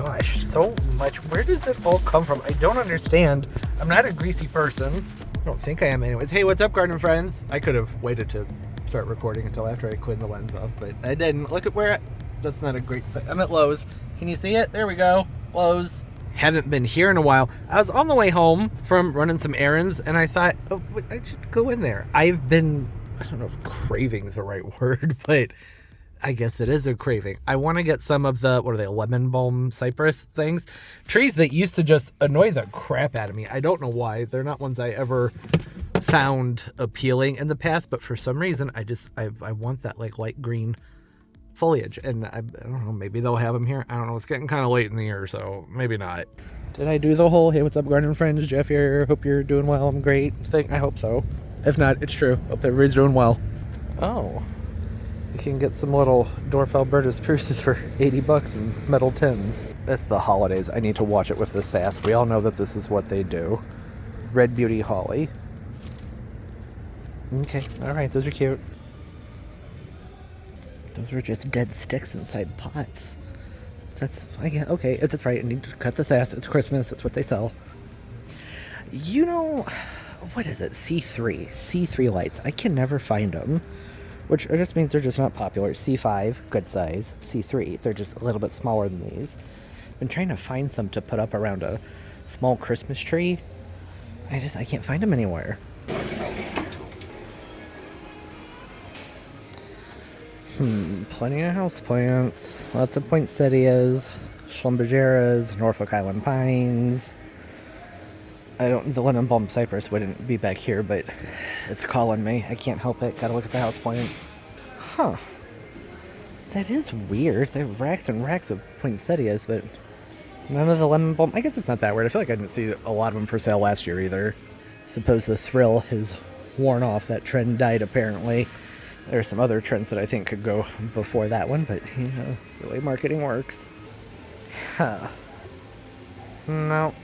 gosh, so much. Where does it all come from? I don't understand. I'm not a greasy person. I don't think I am anyways. Hey, what's up, garden friends? I could have waited to start recording until after I cleaned the lens off, but I didn't. Look at where that's not a great sight. I'm at Lowe's. Can you see it? There we go. Lowe's. Haven't been here in a while. I was on the way home from running some errands, and I thought, oh, I should go in there. I've been, I don't know if craving is the right word, but I guess it is a craving. I want to get some of the, what are they, lemon balm cypress things? Trees that used to just annoy the crap out of me. I don't know why. They're not ones I ever found appealing in the past, but for some reason, I want that like light green foliage, and I don't know, maybe they'll have them here. I don't know. It's getting kind of late in the year, so maybe not. Did I do the whole, hey, what's up, garden friends? Jeff here. Hope you're doing well. I'm great thing. I hope so. If not, it's true. Hope everybody's doing well. Oh. You can get some little Dorf Alberta spruces for 80 bucks in metal tins. It's the holidays. I need to watch it with the sass. We all know that this is what they do. Red Beauty Holly. Okay, alright, those are cute. Those were just dead sticks inside pots. That's, I get, okay, that's right. I need to cut the sass. It's Christmas. That's what they sell. You know, what is it? C3 lights. I can never find them. Which I guess means they're just not popular. C5, good size. C3, they're just a little bit smaller than these. Been trying to find some to put up around a small Christmas tree. I can't find them anywhere. Plenty of houseplants. Lots of poinsettias, schlumbergeras, Norfolk Island pines. The lemon balm cypress wouldn't be back here, but it's calling me. I can't help it. Gotta look at the houseplants. Huh. That is weird. They have racks and racks of poinsettias, but none of the lemon balm. I guess it's not that weird. I feel like I didn't see a lot of them for sale last year either. Suppose the thrill has worn off. That trend died apparently. There are some other trends that I think could go before that one, but you know, it's the way marketing works. Huh. No.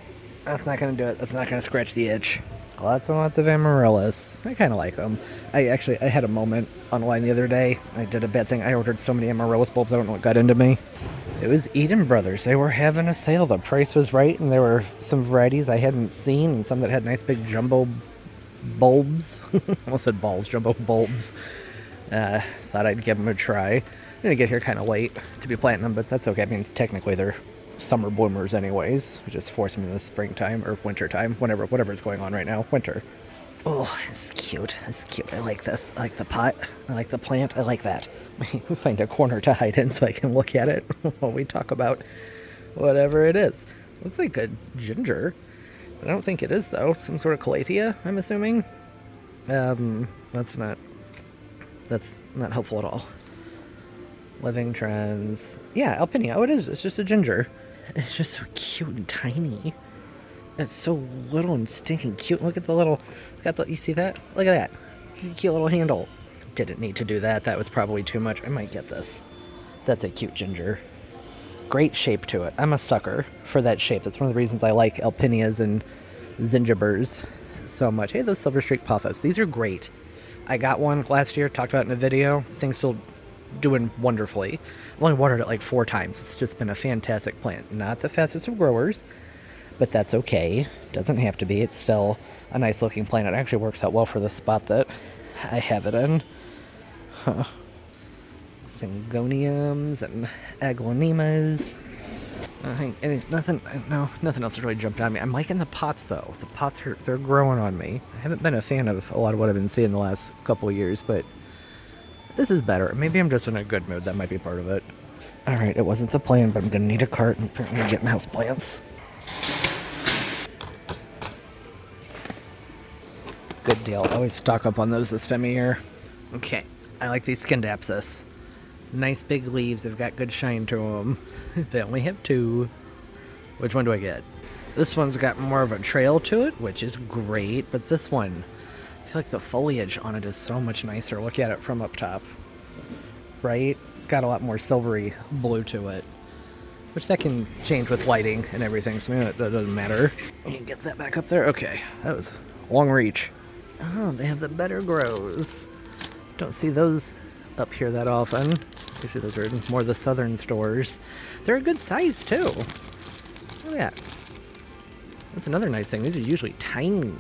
That's not going to do it. That's not going to scratch the itch. Lots and lots of amaryllis. I kind of like them. I had a moment online the other day. I did a bad thing. I ordered so many amaryllis bulbs. I don't know what got into me. It was Eden Brothers. They were having a sale. The price was right, and there were some varieties I hadn't seen, and some that had nice big jumbo bulbs. I almost said balls. Jumbo bulbs. Thought I'd give them a try. I'm going to get here kind of late to be planting them, but that's okay. I mean, technically they're summer bloomers anyways. We just force them in the springtime or wintertime, whatever's going on right now. Winter. Oh, it's cute. It's cute. I like this. I like the pot. I like the plant. I like that. Find a corner to hide in so I can look at it while we talk about whatever it is. Looks like a ginger. I don't think it is, though. Some sort of calathea, I'm assuming. That's not helpful at all. Living Trends. Yeah, Alpinia. Oh, it is. It's just a ginger. It's just so cute and tiny. It's so little and stinking cute. Look at the little... you see that? Look at that. Cute little handle. Didn't need to do that. That was probably too much. I might get this. That's a cute ginger. Great shape to it. I'm a sucker for that shape. That's one of the reasons I like Alpinias and Zingibers so much. Hey, those Silver Streak pothos. These are great. I got one last year. Talked about it in a video. This thing's still doing wonderfully. I've only watered it like 4 times. It's just been a fantastic plant. Not the fastest of growers, but that's okay. Doesn't have to be. It's still a nice looking plant. It actually works out well for the spot that I have it in. Huh. Syngoniums and aglaonemas. Nothing else has really jumped on me. I'm liking the pots though. The pots they're growing on me. I haven't been a fan of a lot of what I've been seeing the last couple of years, but this is better. Maybe I'm just in a good mood. That might be part of it. Alright, it wasn't the plan, but I'm going to need a cart and apparently get my houseplants. Good deal. Always stock up on those this time of year. Okay, I like these Scindapsus. Nice big leaves. They've got good shine to them. They only have 2. Which one do I get? This one's got more of a trail to it, which is great, but this one... I feel like the foliage on it is so much nicer. Look at it from up top. Right? It's got a lot more silvery blue to it. Which that can change with lighting and everything, so that doesn't matter. Let me get that back up there. Okay, that was a long reach. Oh, they have the better grows. Don't see those up here that often. Usually those are in more of the southern stores. They're a good size, too. Look at that. That's another nice thing. These are usually tiny.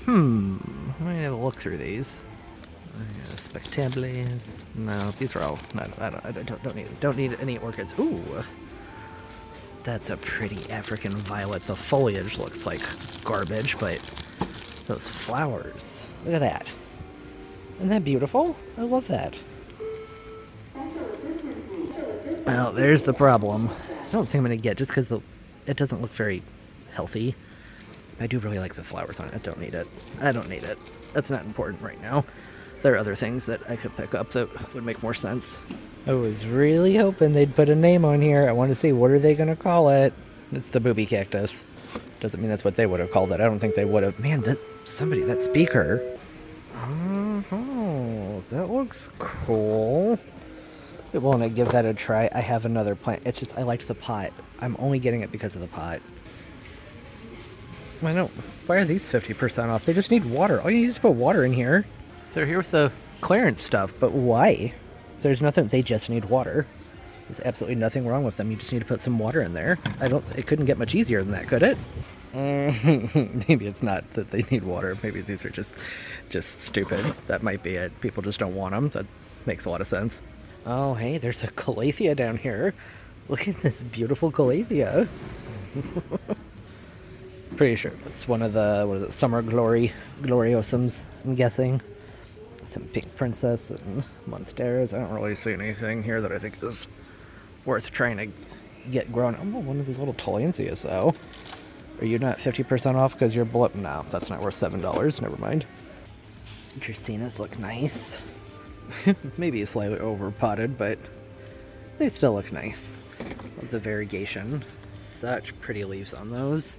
Let me have a look through these. Spectables. No, these are all. No, I don't need any orchids. Ooh, that's a pretty African violet. The foliage looks like garbage, but those flowers. Look at that. Isn't that beautiful? I love that. Well, there's the problem. I don't think I'm gonna get just because it doesn't look very healthy. I do really like the flowers on it. I don't need it. I don't need it. That's not important right now. There are other things that I could pick up that would make more sense. I was really hoping they'd put a name on here. I want to see, what are they going to call it? It's the booby cactus. Doesn't mean that's what they would have called it. I don't think they would have. Man, that speaker. Oh, that looks cool. I want to give that a try. I have another plant. It's just, I liked the pot. I'm only getting it because of the pot. I know. Why are these 50% off? They just need water. All you need is to put water in here. They're here with the clearance stuff, but why? There's nothing. They just need water. There's absolutely nothing wrong with them. You just need to put some water in there. It couldn't get much easier than that, could it? Maybe it's not that they need water. Maybe these are just stupid. That might be it. People just don't want them. That makes a lot of sense. Oh, hey, there's a calathea down here. Look at this beautiful calathea. Pretty sure it's one of the, what is it, summer gloriosums, I'm guessing. Some pink princess and monsteras. I don't really see anything here that I think is worth trying to get grown. Oh, one of these little Ziess though. Are you not 50% off because you're below? No, that's not worth $7. Never mind. Dracaenas look nice. Maybe slightly over potted, but they still look nice. Love the variegation. Such pretty leaves on those.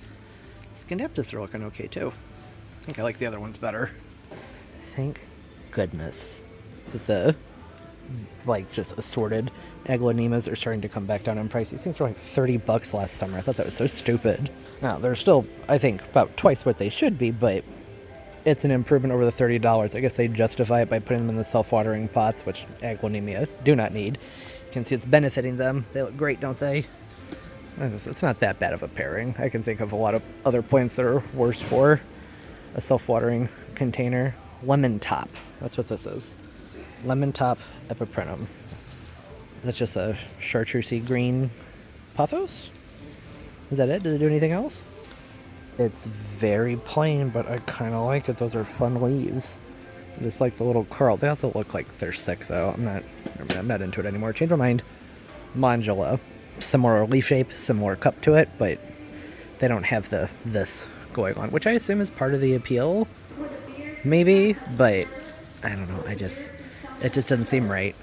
Scindapsus are looking okay too. I think I like the other ones better. Thank goodness that the just assorted aglaonemas are starting to come back down in price. These things were like $30 last summer. I thought that was so stupid. Now they're still, I think, about twice what they should be, but it's an improvement over the $30. I guess they justify it by putting them in the self-watering pots, which aglaonemia do not need. You can see it's benefiting them. They look great, don't they? It's not that bad of a pairing. I can think of a lot of other plants that are worse for a self-watering container. Lemon top. That's what this is. Lemon top epiprenum. That's just a chartreusey green pothos? Is that it? Does it do anything else? It's very plain, but I kind of like it. Those are fun leaves. I just like the little curl. They also look like they're sick, though. I'm not into it anymore. Change my mind. Mandula. Similar leaf shape, similar cup to it, but they don't have this going on, which I assume is part of the appeal. Maybe, but I don't know. It just doesn't seem right.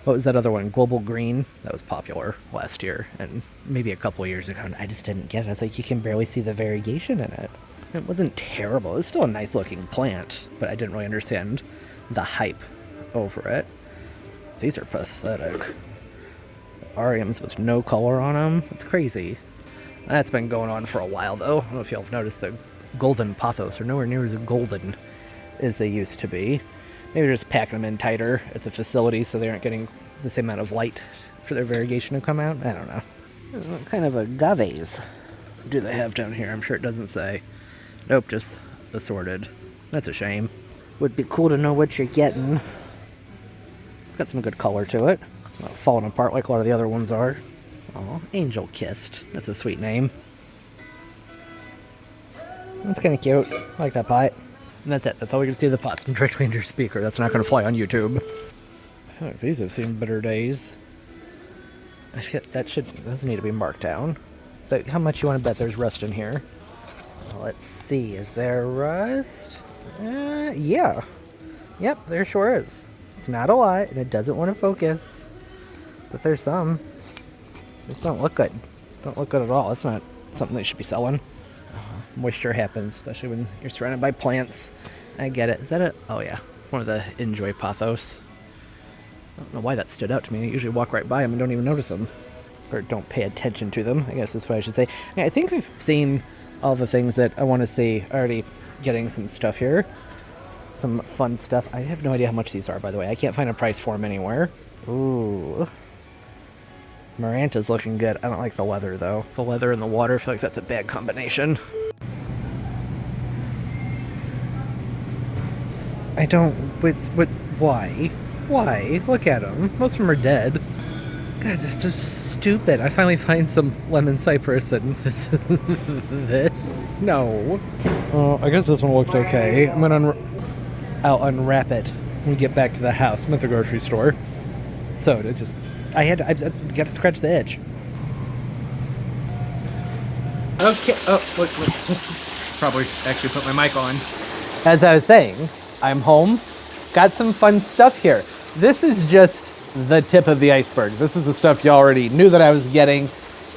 What was that other one? Global Green? That was popular last year and maybe a couple years ago, and I just didn't get it. I was like, you can barely see the variegation in it. It wasn't terrible. It was still a nice looking plant, but I didn't really understand the hype over it. These are pathetic. Ariums with no color on them. It's crazy. That's been going on for a while, though. I don't know if y'all have noticed the golden pothos are nowhere near as golden as they used to be. Maybe they're just packing them in tighter at the facility so they aren't getting the same amount of light for their variegation to come out. I don't know. What kind of agaves do they have down here? I'm sure it doesn't say. Nope, just assorted. That's a shame. Would be cool to know what you're getting. It's got some good color to it. Not falling apart like a lot of the other ones are. Oh, Angel Kissed. That's a sweet name. That's kind of cute. I like that pot. And that's it. That's all we can see of the pots. I'm directly into your speaker. That's not going to fly on YouTube. Oh, these have seen better days. I feel those need to be marked down. How much you want to bet there's rust in here? Let's see. Is there rust? Yeah. Yep, there sure is. It's not a lot, and it doesn't want to focus. But there's some. These don't look good. Don't look good at all. It's not something they should be selling. Moisture happens, especially when you're surrounded by plants. I get it. Is that it? Oh yeah, one of the Enjoy pothos. I don't know why that stood out to me. I usually walk right by them and don't even notice them. Or don't pay attention to them, I guess that's what I should say. I think we've seen all the things that I want to see. Already getting some stuff here. Some fun stuff. I have no idea how much these are, by the way. I can't find a price for them anywhere. Ooh. Maranta's looking good. I don't like the weather, though. The weather and the water, I feel like that's a bad combination. I don't... Why? Why? Look at them. Most of them are dead. God, that's so stupid. I finally find some lemon cypress and this. No. I guess this one looks okay. I'm gonna I'll unwrap it when we get back to the house. I'm at the grocery store. So it just... I got to scratch the edge. Okay. Oh, look. Probably actually put my mic on. As I was saying, I'm home. Got some fun stuff here. This is just the tip of the iceberg. This is the stuff you already knew that I was getting.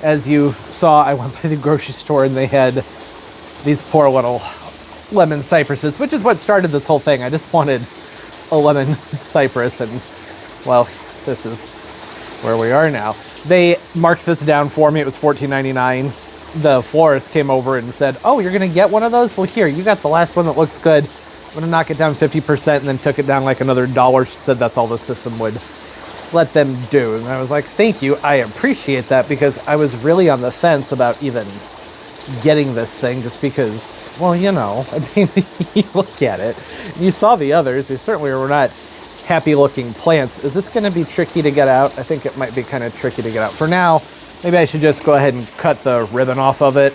As you saw, I went by the grocery store and they had these poor little lemon cypresses, which is what started this whole thing. I just wanted a lemon cypress, and well, this is where we are now. They marked this down for me. It was $14.99. The florist came over and said, "Oh, you're gonna get one of those? Well, here, you got the last one that looks good. I'm gonna knock it down 50%," and then took it down like another $1. She said that's all the system would let them do. And I was like, thank you, I appreciate that, because I was really on the fence about even getting this thing, just because, well, you know, I mean, you look at it, you saw the others, they certainly were not happy looking plants. Is this gonna be tricky to get out? I think it might be kind of tricky to get out. For now, maybe I should just go ahead and cut the ribbon off of it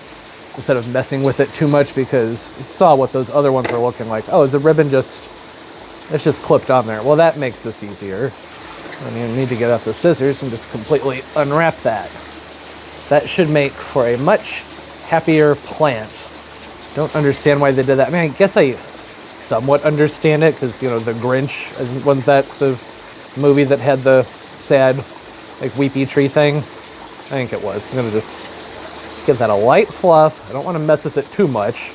instead of messing with it too much, because you saw what those other ones were looking like. Oh, is the ribbon it's just clipped on there? Well, that makes this easier. I mean, I need to get out the scissors and just completely unwrap that. That should make for a much happier plant. Don't understand why they did that. I mean, I guess I somewhat understand it, because, you know, The Grinch, wasn't that the movie that had the sad, like, weepy tree thing? I think it was. I'm gonna just give that a light fluff. I don't want to mess with it too much.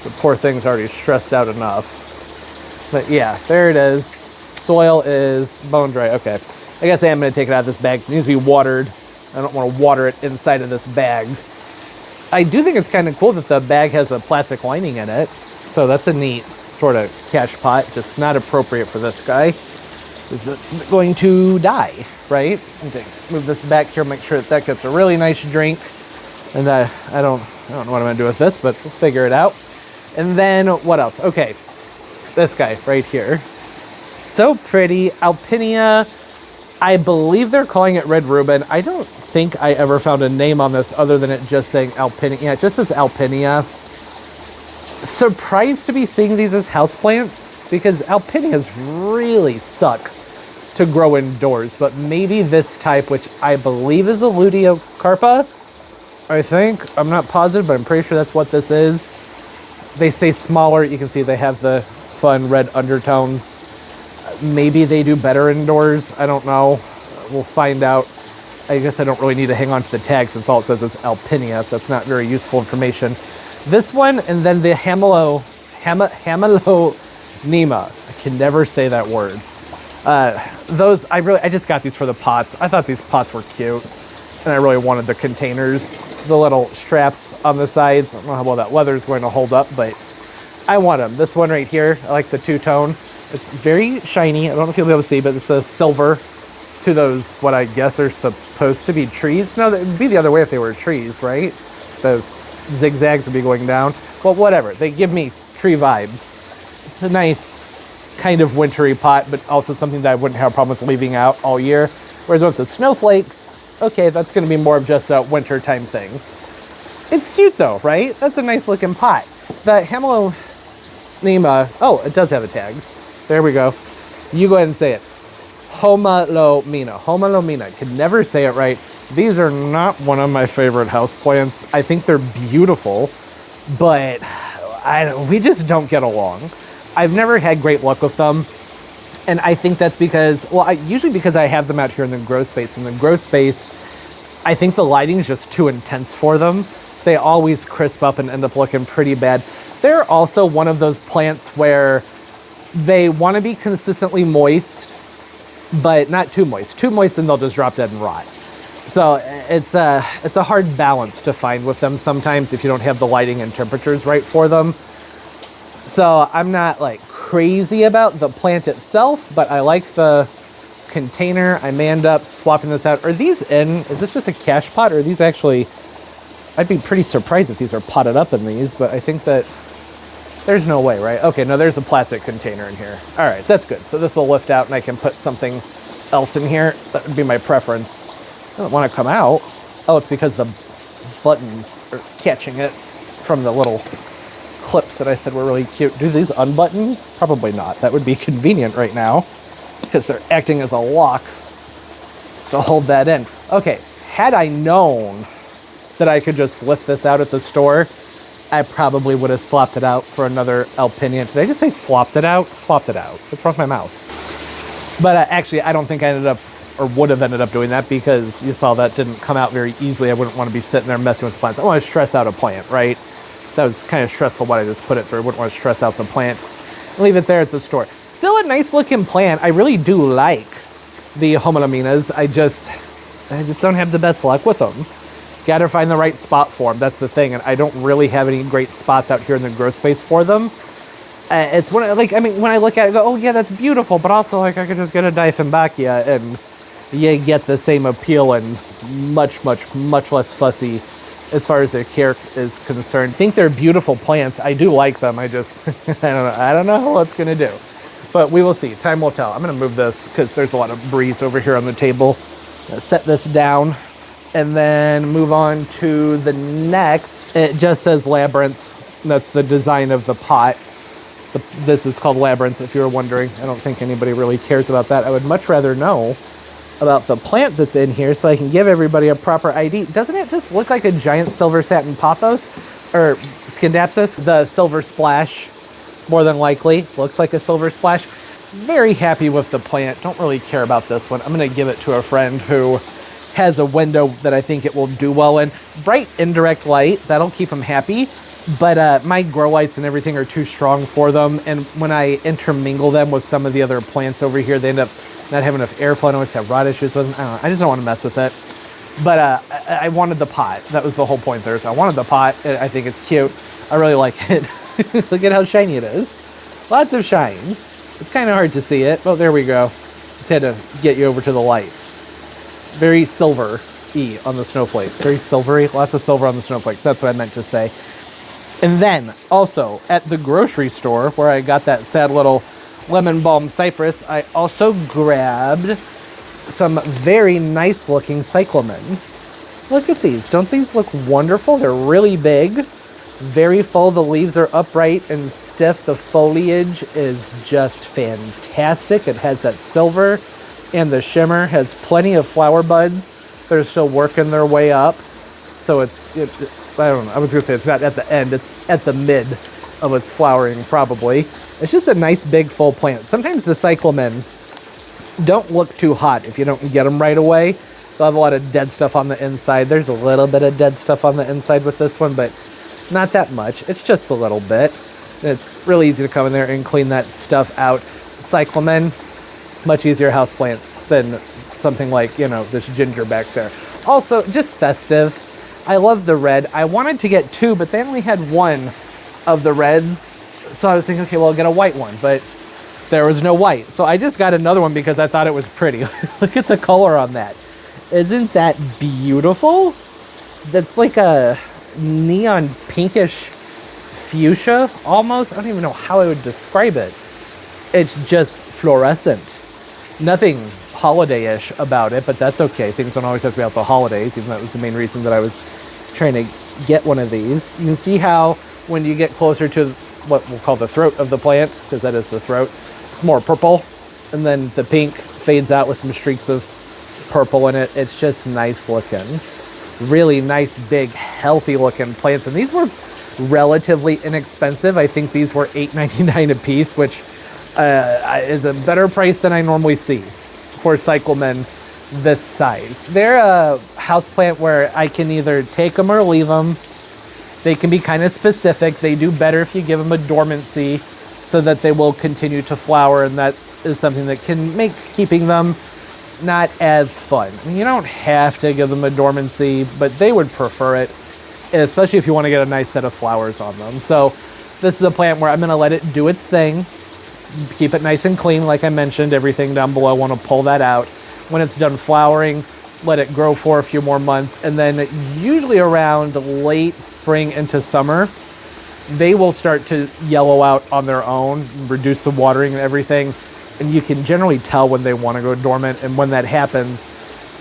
The poor thing's already stressed out enough. But yeah, there it is. Soil is bone dry. Okay. I guess I am going to take it out of this bag, because it needs to be watered. I don't want to water it inside of this bag. I do think it's kind of cool that the bag has a plastic lining in it. So that's a neat sort of cash pot. Just not appropriate for this guy, because it's going to die, right? Okay. Move this back here, make sure that gets a really nice drink. And I don't know what I'm going to do with this, but we'll figure it out. And then what else? Okay. This guy right here. So pretty. Alpinia. I believe they're calling it Red Reuben. I don't think I ever found a name on this other than it just saying Alpinia. Yeah, it just says Alpinia. Surprised to be seeing these as houseplants, because Alpinias really suck to grow indoors. But maybe this type, which I believe is a Ludiocarpa, I think. I'm not positive, but I'm pretty sure that's what this is. They say smaller. You can see they have the fun red undertones. Maybe they do better indoors. I don't know. We'll find out. I guess I don't really need to hang on to the tag, since all it says is Alpinia. That's not very useful information. This one, and then the Hamalonema. I can never say that word. Those, I just got these for the pots. I thought these pots were cute, and I really wanted the containers. The little straps on the sides. I don't know how well that leather is going to hold up, but I want them. This one right here, I like the two-tone. It's very shiny. I don't know if you'll be able to see, but it's a silver to those, what I guess are supposed to be trees. No, it would be the other way if they were trees, right? The zigzags would be going down. Well, whatever. They give me tree vibes. It's a nice kind of wintry pot, but also something that I wouldn't have a problem with leaving out all year. Whereas with the snowflakes, okay, that's going to be more of just a winter time thing. It's cute though, right? That's a nice looking pot. The Hamalonema, oh, it does have a tag. There we go. You go ahead and say it. Homalomena. Can never say it right. These are not one of my favorite houseplants. I think they're beautiful, but we just don't get along. I've never had great luck with them. And I think that's because, well, usually because I have them out here in the grow space. In the grow space, I think the lighting is just too intense for them. They always crisp up and end up looking pretty bad. They're also one of those plants where they want to be consistently moist, but not too moist. Too moist and they'll just drop dead and rot. So it's a hard balance to find with them sometimes if you don't have the lighting and temperatures right for them. So I'm not like crazy about the plant itself, but I like the container. I may end up swapping this out. Are these in? Is this just a cash pot, or are these actually... I'd be pretty surprised if these are potted up in these, but I think that there's no way, right? Okay, no, there's a plastic container in here. All right, that's good. So this will lift out and I can put something else in here. That would be my preference. I don't want to come out. Oh, it's because the buttons are catching it from the little clips that I said were really cute. Do these unbutton? Probably not. That would be convenient right now because they're acting as a lock to hold that in. Okay, had I known that I could just lift this out at the store, I probably would have swapped it out for another Alpinion. Did I just say slopped it out? Swapped it out. What's wrong with my mouth? But actually, I don't think I ended up, or would have ended up doing that, because you saw that didn't come out very easily. I wouldn't want to be sitting there messing with plants. I want to stress out a plant, right? That was kind of stressful what I just put it through. I wouldn't want to stress out the plant. Leave it there at the store. Still a nice looking plant. I really do like the Homelaminas. I just don't have the best luck with them. Got to find the right spot for them. That's the thing. And I don't really have any great spots out here in the grow space for them. It's when when I look at it, I go, oh yeah, that's beautiful. But also, like, I could just get a Dieffenbachia and you get the same appeal and much less fussy as far as their care is concerned. I think they're beautiful plants. I do like them. I just, I don't know what it's going to do. But we will see. Time will tell. I'm going to move this because there's a lot of breeze over here on the table. Set this down. And then move on to the next. It just says Labyrinth. That's the design of the pot. This is called Labyrinth, if you were wondering. I don't think anybody really cares about that. I would much rather know about the plant that's in here so I can give everybody a proper ID. Doesn't it just look like a giant silver satin pothos? Or Scindapsus? The silver splash, more than likely. Looks like a silver splash. Very happy with the plant. Don't really care about this one. I'm going to give it to a friend who has a window that I think it will do well in. Bright indirect light, that'll keep them happy. But my grow lights and everything are too strong for them. And when I intermingle them with some of the other plants over here, they end up not having enough airflow. I always have rot issues with them. I don't know. I just don't want to mess with it. But I wanted the pot. That was the whole point there. So I wanted the pot. I think it's cute. I really like it. Look at how shiny it is. Lots of shine. It's kind of hard to see it. Oh, there we go. Just had to get you over to the lights. Very silver-y on the snowflakes. Very silvery. Lots of silver on the snowflakes. That's what I meant to say. And then, also, at the grocery store, where I got that sad little lemon balm cypress, I also grabbed some very nice-looking cyclamen. Look at these. Don't these look wonderful? They're really big. Very full. The leaves are upright and stiff. The foliage is just fantastic. It has that silver and the shimmer. Has plenty of flower buds. They're still working their way up. So I don't know. I was going to say it's not at the end. It's at the mid of its flowering, probably. It's just a nice, big, full plant. Sometimes the cyclamen don't look too hot if you don't get them right away. They'll have a lot of dead stuff on the inside. There's a little bit of dead stuff on the inside with this one, but not that much. It's just a little bit. It's really easy to come in there and clean that stuff out. Cyclamen, much easier houseplants than something like, this ginger back there. Also, just festive. I love the red. I wanted to get two, but they only had one of the reds. So I was thinking, okay, well, I'll get a white one, but there was no white. So I just got another one because I thought it was pretty. Look at the color on that. Isn't that beautiful? That's like a neon pinkish fuchsia almost. I don't even know how I would describe it. It's just fluorescent. Nothing holiday-ish about it, but that's okay. Things don't always have to be about the holidays, even though that was the main reason that I was trying to get one of these. You can see how when you get closer to what we'll call the throat of the plant, because that is the throat, it's more purple, and then the pink fades out with some streaks of purple in it. It's just nice looking. Really nice, big, healthy looking plants. And these were relatively inexpensive. I think these were $8.99 a piece, which is a better price than I normally see for cyclamen this size. They're a houseplant where I can either take them or leave them. They can be kind of specific. They do better if you give them a dormancy so that they will continue to flower, and that is something that can make keeping them not as fun. I mean, you don't have to give them a dormancy, but they would prefer it, especially if you want to get a nice set of flowers on them. So this is a plant where I'm going to let it do its thing. keep it nice and clean. Like I mentioned, everything down below, I want to pull that out. When it's done flowering, let it grow for a few more months, and then usually around late spring into summer, they will start to yellow out on their own, reduce the watering and everything, and you can generally tell when they want to go dormant, and when that happens,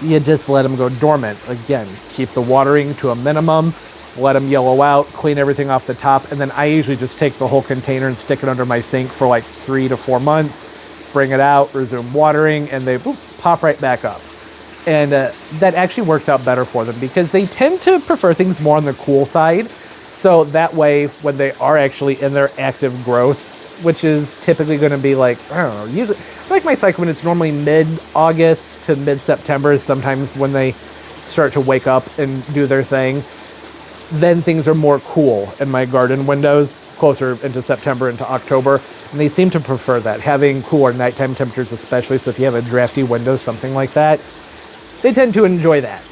you just let them go dormant. Again, keep the watering to a minimum, let them yellow out, clean everything off the top, and then I usually just take the whole container and stick it under my sink for like 3 to 4 months, bring it out, resume watering, and they pop right back up. And that actually works out better for them because they tend to prefer things more on the cool side. So that way, when they are actually in their active growth, which is typically going to be like, I don't know, usually, like my cyclamen, it's normally mid-August to mid-September is sometimes when they start to wake up and do their thing. Then things are more cool in my garden windows, closer into September, into October. And they seem to prefer that, having cooler nighttime temperatures especially. So if you have a drafty window, something like that, they tend to enjoy that.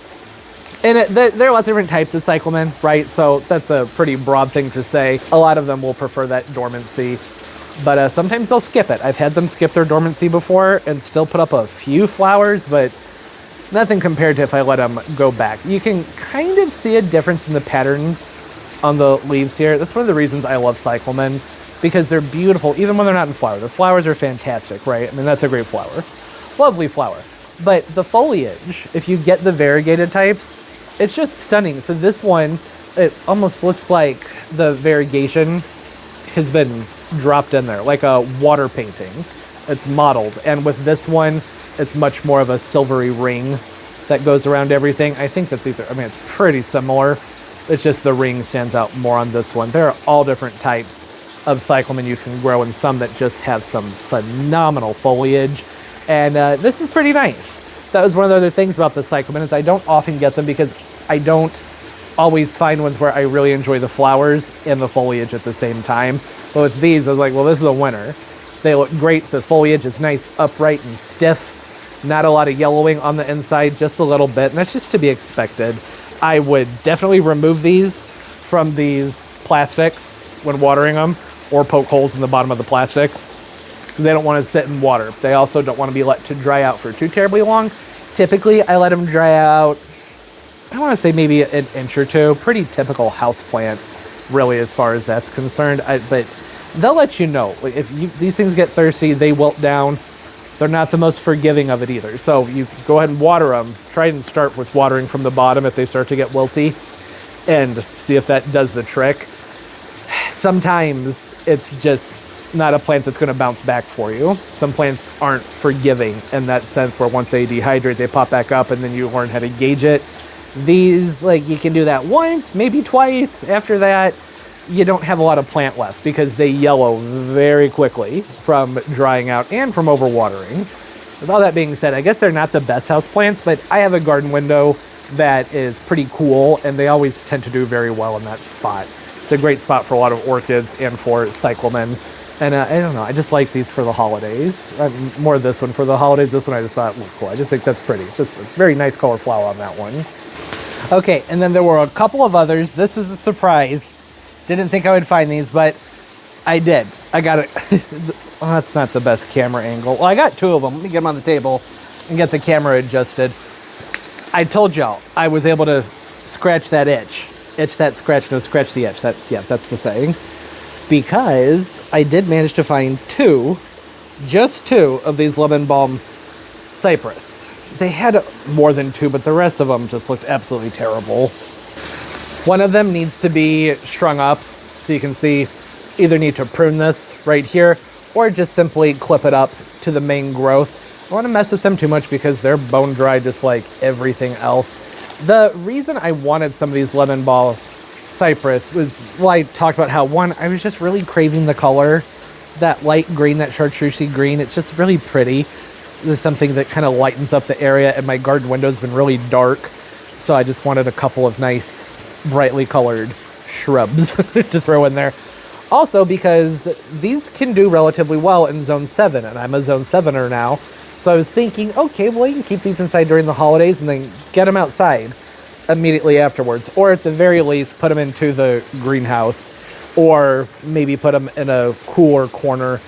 And there are lots of different types of cyclamen, right? So that's a pretty broad thing to say. A lot of them will prefer that dormancy, but sometimes they'll skip it. I've had them skip their dormancy before and still put up a few flowers, but nothing compared to if I let them go back. You can kind of see a difference in the patterns on the leaves here. That's one of the reasons I love cyclamen, because they're beautiful, even when they're not in flower. The flowers are fantastic, right? I mean, that's a great flower. Lovely flower. But the foliage, if you get the variegated types, it's just stunning. So this one, it almost looks like the variegation has been dropped in there, like a water painting. It's modeled. And with this one, it's much more of a silvery ring that goes around everything. I think that these are, I mean, it's pretty similar. It's just the ring stands out more on this one. There are all different types of cyclamen you can grow, and some that just have some phenomenal foliage. And this is pretty nice. That was one of the other things about the cyclamen is I don't often get them because I don't always find ones where I really enjoy the flowers and the foliage at the same time. But with these, I was like, well, this is a winner. They look great. The foliage is nice, upright, and stiff. Not a lot of yellowing on the inside, just a little bit. And that's just to be expected. I would definitely remove these from these plastics when watering them, or poke holes in the bottom of the plastics. They don't want to sit in water. They also don't want to be let to dry out for too terribly long. Typically, I let them dry out, I want to say maybe an inch or two. Pretty typical houseplant, really, as far as that's concerned. But they'll let you know. If these things get thirsty, they wilt down. They're not the most forgiving of it either. So you go ahead and water them. Try and start with watering from the bottom if they start to get wilty, and see if that does the trick. Sometimes it's just not a plant that's going to bounce back for you. Some plants aren't forgiving in that sense, where once they dehydrate, they pop back up, and then you learn how to gauge it. These, like, you can do that once, maybe twice. After that, you don't have a lot of plant left because they yellow very quickly from drying out and from overwatering. With all that being said, I guess they're not the best house plants, but I have a garden window that is pretty cool, and they always tend to do very well in that spot. It's a great spot for a lot of orchids and for cyclamen. And I don't know, I just like these for the holidays. More this one for the holidays. This one I just thought looked cool. I just think that's pretty. Just a very nice color flower on that one. Okay, and then there were a couple of others. This was a surprise. Didn't think I would find these, but I did. I got it. Oh, that's not the best camera angle. Well, I got two of them. Let me get them on the table and get the camera adjusted. I told y'all I was able to scratch that itch. Itch that scratch, no, scratch the itch. That's the saying. Because I did manage to find just two of these lemon balm cypress. They had more than two, but the rest of them just looked absolutely terrible. One of them needs to be strung up, so you can see either need to prune this right here or just simply clip it up to the main growth. I don't want to mess with them too much because they're bone dry just like everything else. The reason I wanted some of these lemon balm cypress was, well, I talked about how, one, I was just really craving the color, that light green, that chartreusey green. It's just really pretty. There's something that kind of lightens up the area, and my garden window's been really dark, so I just wanted a couple of nice brightly colored shrubs to throw in there. Also, because these can do relatively well in zone 7, and I'm a zone 7er now, so I was thinking, okay, well, you can keep these inside during the holidays and then get them outside immediately afterwards, or at the very least put them into the greenhouse, or maybe put them in a cooler corner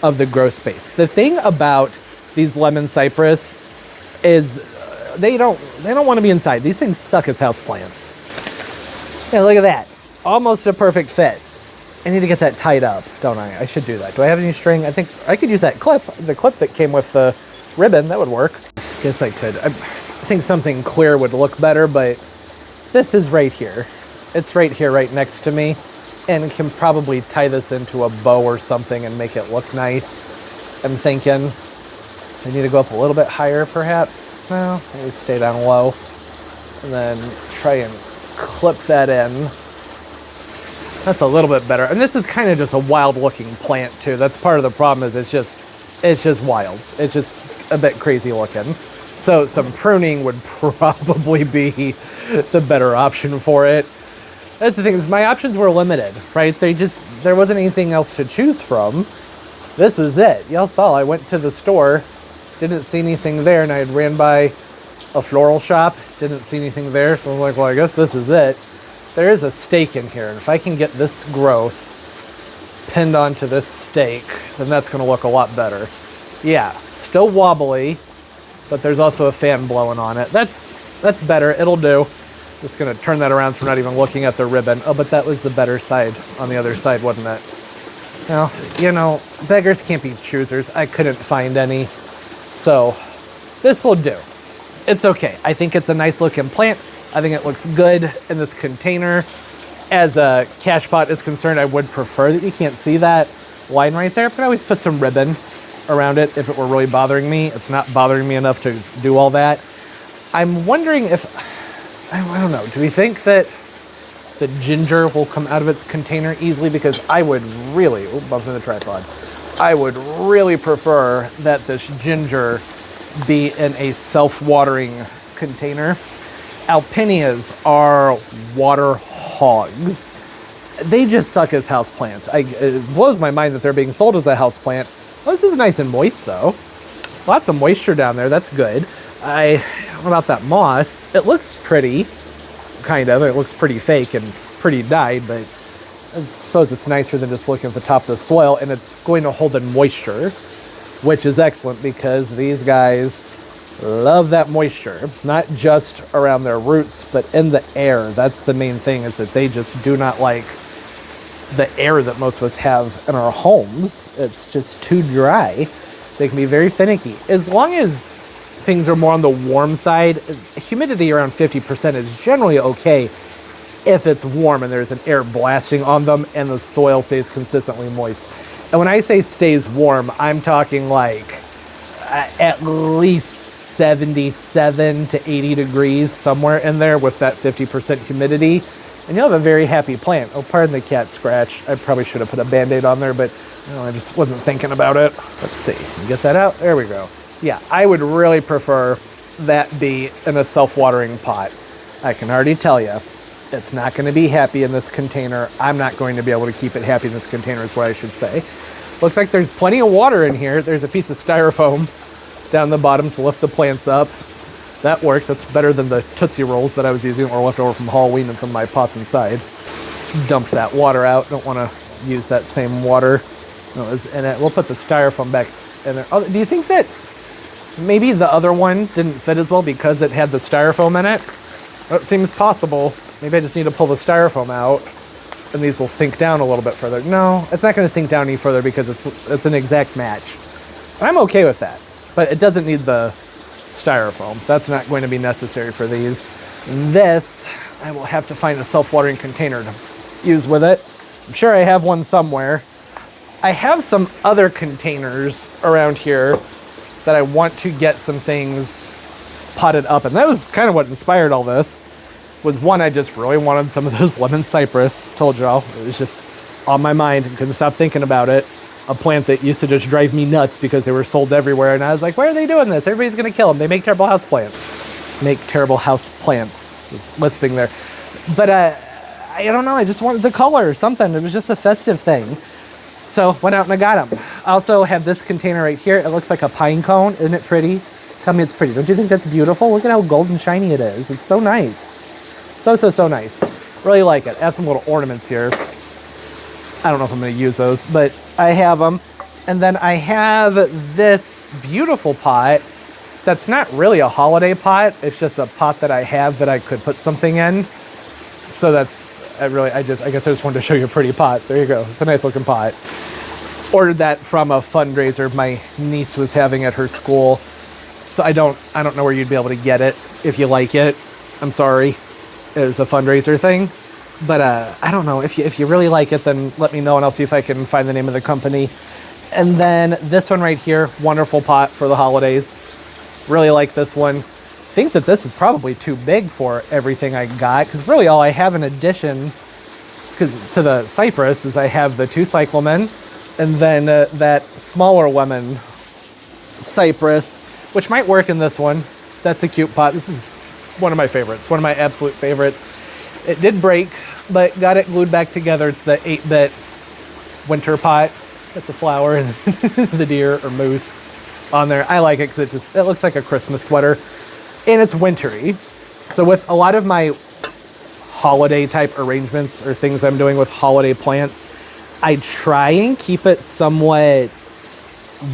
of the grow space. The thing about these lemon cypress is they don't want to be inside. These things suck as houseplants. Yeah, look at that. Almost a perfect fit. I need to get that tied up, don't I? I should do that. Do I have any string? I think I could use that clip. The clip that came with the ribbon, that would work. Guess I could. I think something clear would look better, but this is right here. It's right here, right next to me, and can probably tie this into a bow or something and make it look nice. I'm thinking I need to go up a little bit higher, perhaps. No, let me stay down low, and then try and clip that in. That's a little bit better. And this is kind of just a wild looking plant too. That's part of the problem, is it's just wild. It's just a bit crazy looking. So some pruning would probably be the better option for it. That's the thing, is my options were limited, right? There wasn't anything else to choose from. This was it. Y'all saw I went to the store, didn't see anything there, and I had ran by a floral shop, didn't see anything there. So I was like, well, I guess this is it. There is a stake in here, and if I can get this growth pinned onto this stake, then that's going to look a lot better. Yeah, still wobbly, but there's also a fan blowing on it. That's better. It'll do. Just going to turn that around so we're not even looking at the ribbon. Oh, but that was the better side on the other side, wasn't it? Well, you know, beggars can't be choosers. I couldn't find any. So this will do. It's okay. I think it's a nice looking plant. I think it looks good in this container. As a cash pot is concerned, I would prefer that you can't see that line right there, but I always put some ribbon around it if it were really bothering me. It's not bothering me enough to do all that. I'm wondering if, I don't know, do we think that the ginger will come out of its container easily? Because I would really, bumped in the tripod, I would really prefer that this ginger be in a self-watering container. Alpinias are water hogs. They just suck as houseplants. It blows my mind that they're being sold as a houseplant. Well, this is nice and moist though. Lots of moisture down there, that's good. What about that moss? It looks pretty, kind of. It looks pretty fake and pretty dyed, but I suppose it's nicer than just looking at the top of the soil, and it's going to hold in moisture, which is excellent because these guys love that moisture, not just around their roots, but in the air. That's the main thing, is that they just do not like the air that most of us have in our homes. It's just too dry. They can be very finicky. As long as things are more on the warm side, humidity around 50% is generally okay if it's warm and there's an air blasting on them and the soil stays consistently moist. And when I say stays warm, I'm talking like at least 77 to 80 degrees, somewhere in there with that 50% humidity, and you'll have a very happy plant. Oh, pardon the cat scratch. I probably should have put a Band-Aid on there, but I just wasn't thinking about it. Let's see, get that out. There we go. Yeah, I would really prefer that be in a self-watering pot. I can already tell you, it's not going to be happy in this container. I'm not going to be able to keep it happy in this container is what I should say. Looks like there's plenty of water in here. There's a piece of styrofoam down the bottom to lift the plants up. That works. That's better than the Tootsie Rolls that I was using or left over from Halloween in some of my pots inside. Dumped that water out. Don't want to use that same water. And we'll put the styrofoam back in there. Oh, do you think that maybe the other one didn't fit as well because it had the styrofoam in it? Well, it seems possible. Maybe I just need to pull the styrofoam out and these will sink down a little bit further. No, it's not going to sink down any further because it's an exact match. I'm okay with that. But it doesn't need the styrofoam. That's not going to be necessary for these. This, I will have to find a self-watering container to use with it. I'm sure I have one somewhere. I have some other containers around here that I want to get some things potted up. And that was kind of what inspired all this. Was one, I just really wanted some of those lemon cypress. Told y'all, it was just on my mind and couldn't stop thinking about it. A plant that used to just drive me nuts because they were sold everywhere. And I was like, why are they doing this? Everybody's going to kill them. They make terrible house plants. Make terrible house plants. Just lisping there. But I don't know. I just wanted the color or something. It was just a festive thing. So went out and I got them. I also have this container right here. It looks like a pine cone. Isn't it pretty? Tell me it's pretty. Don't you think that's beautiful? Look at how golden shiny it is. It's so nice. So nice. Really like it. I have some little ornaments here. I don't know if I'm going to use those, but I have them. And then I have this beautiful pot that's not really a holiday pot. It's just a pot that I have that I could put something in. So that's, I guess I just wanted to show you a pretty pot. There you go. It's a nice looking pot. Ordered that from a fundraiser my niece was having at her school. So I don't know where you'd be able to get it if you like it. I'm sorry. It was a fundraiser thing. But I don't know. If you really like it, then let me know and I'll see if I can find the name of the company. And then this one right here, wonderful pot for the holidays. Really like this one. Think that this is probably too big for everything I got, because really all I have in addition to the cypress is I have the 2 cyclamen and then that smaller lemon cypress, which might work in this one. That's a cute pot. This is one of my favorites, one of my absolute favorites. It did break, but got it glued back together. It's the 8-bit winter pot with the flower and the deer or moose on there. I like it because it looks like a Christmas sweater, and it's wintry. So with a lot of my holiday type arrangements or things I'm doing with holiday plants, I try and keep it somewhat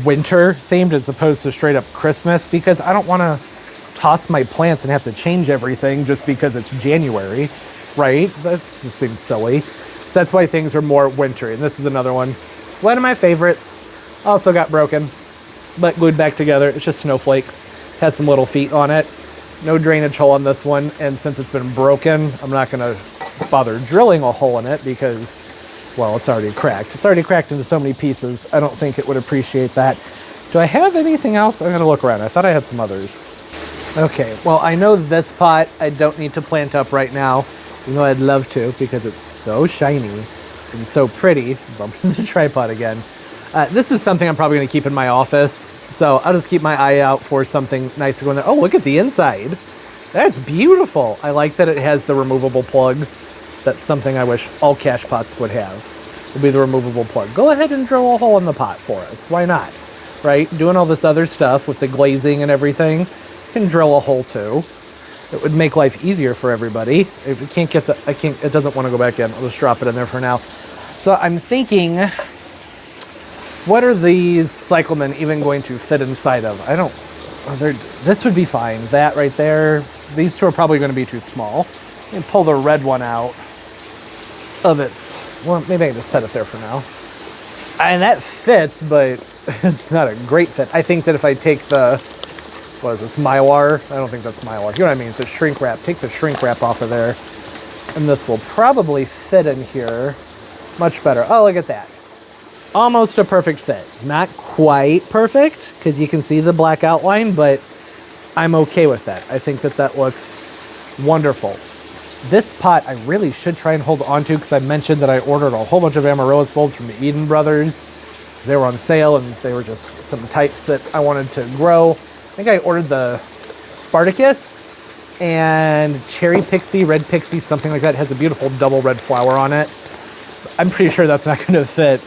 winter themed as opposed to straight up Christmas, because I don't want to toss my plants and have to change everything just because it's January, right? That just seems silly. So that's why things are more wintry. And this is another one. One of my favorites. Also got broken, but glued back together. It's just snowflakes. Has some little feet on it. No drainage hole on this one. And since it's been broken, I'm not going to bother drilling a hole in it because, well, it's already cracked. It's already cracked into so many pieces. I don't think it would appreciate that. Do I have anything else? I'm going to look around. I thought I had some others. Okay, well, I know this pot I don't need to plant up right now, even though I'd love to because it's so shiny and so pretty. Bumping the tripod again. This is something I'm probably going to keep in my office, so I'll just keep my eye out for something nice to go in there. Oh, look at the inside. That's beautiful. I like that it has the removable plug. That's something I wish all cash pots would have. Would be the removable plug. Go ahead and drill a hole in the pot for us. Why not? Right? Doing all this other stuff with the glazing and everything, you can drill a hole too. It would make life easier for everybody. If we can't get it doesn't want to go back in. I'll just drop it in there for now. So I'm thinking, what are these cyclamen even going to fit inside of? This would be fine. That right there. These 2 are probably going to be too small. Let me pull the red one out of its, well, maybe I can just set it there for now. And that fits, but it's not a great fit. I think that if I take the, what is this, Mylar? I don't think that's Mylar. You know what I mean? It's a shrink wrap. Take the shrink wrap off of there. And this will probably fit in here much better. Oh, look at that. Almost a perfect fit. Not quite perfect, because you can see the black outline, but I'm okay with that. I think that looks wonderful. This pot I really should try and hold on to, because I mentioned that I ordered a whole bunch of amaryllis bulbs from the Eden Brothers. They were on sale, and they were just some types that I wanted to grow. I think I ordered the Spartacus and Cherry Pixie, Red Pixie, something like that. It has a beautiful double red flower on it. I'm pretty sure that's not going to fit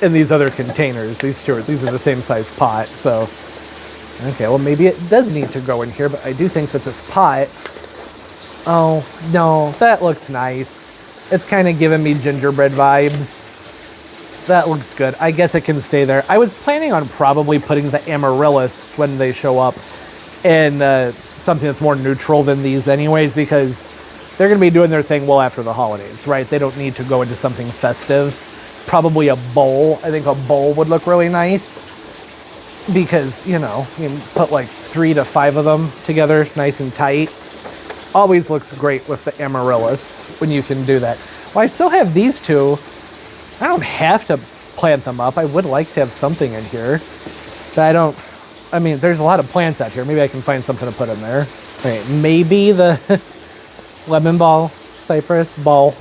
in these other containers. These are the same size pot, so okay, well, maybe it does need to go in here, but I do think that this pot, oh no, that looks nice. It's kind of giving me gingerbread vibes. That looks good. I guess it can stay there. I was planning on probably putting the amaryllis when they show up in something that's more neutral than these anyways, because they're going to be doing their thing well after the holidays, right? They don't need to go into something festive. Probably a bowl. I think a bowl would look really nice because, you know, you can put like 3 to 5 of them together nice and tight. Always looks great with the amaryllis when you can do that. Well, I still have these 2. I don't have to plant them up. I would like to have something in here. But I mean, there's a lot of plants out here. Maybe I can find something to put in there. All right, maybe the lemon balm cypress, balm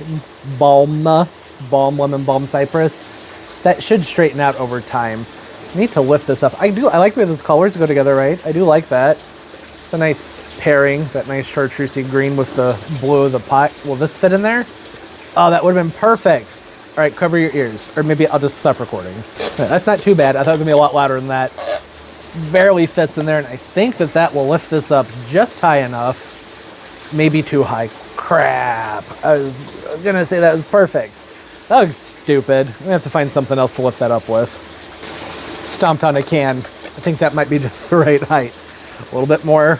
lemon balm cypress. That should straighten out over time. I need to lift this up. I like the way those colors go together, right? I do like that. It's a nice pairing, that nice chartreusey green with the blue of the pot. Will this fit in there? Oh, that would have been perfect. All right, cover your ears. Or maybe I'll just stop recording. That's not too bad. I thought it was going to be a lot louder than that. Barely fits in there, and I think that will lift this up just high enough. Maybe too high. Crap. I was going to say that was perfect. That looks stupid. I'm going to have to find something else to lift that up with. stomped on a can. I think that might be just the right height. A little bit more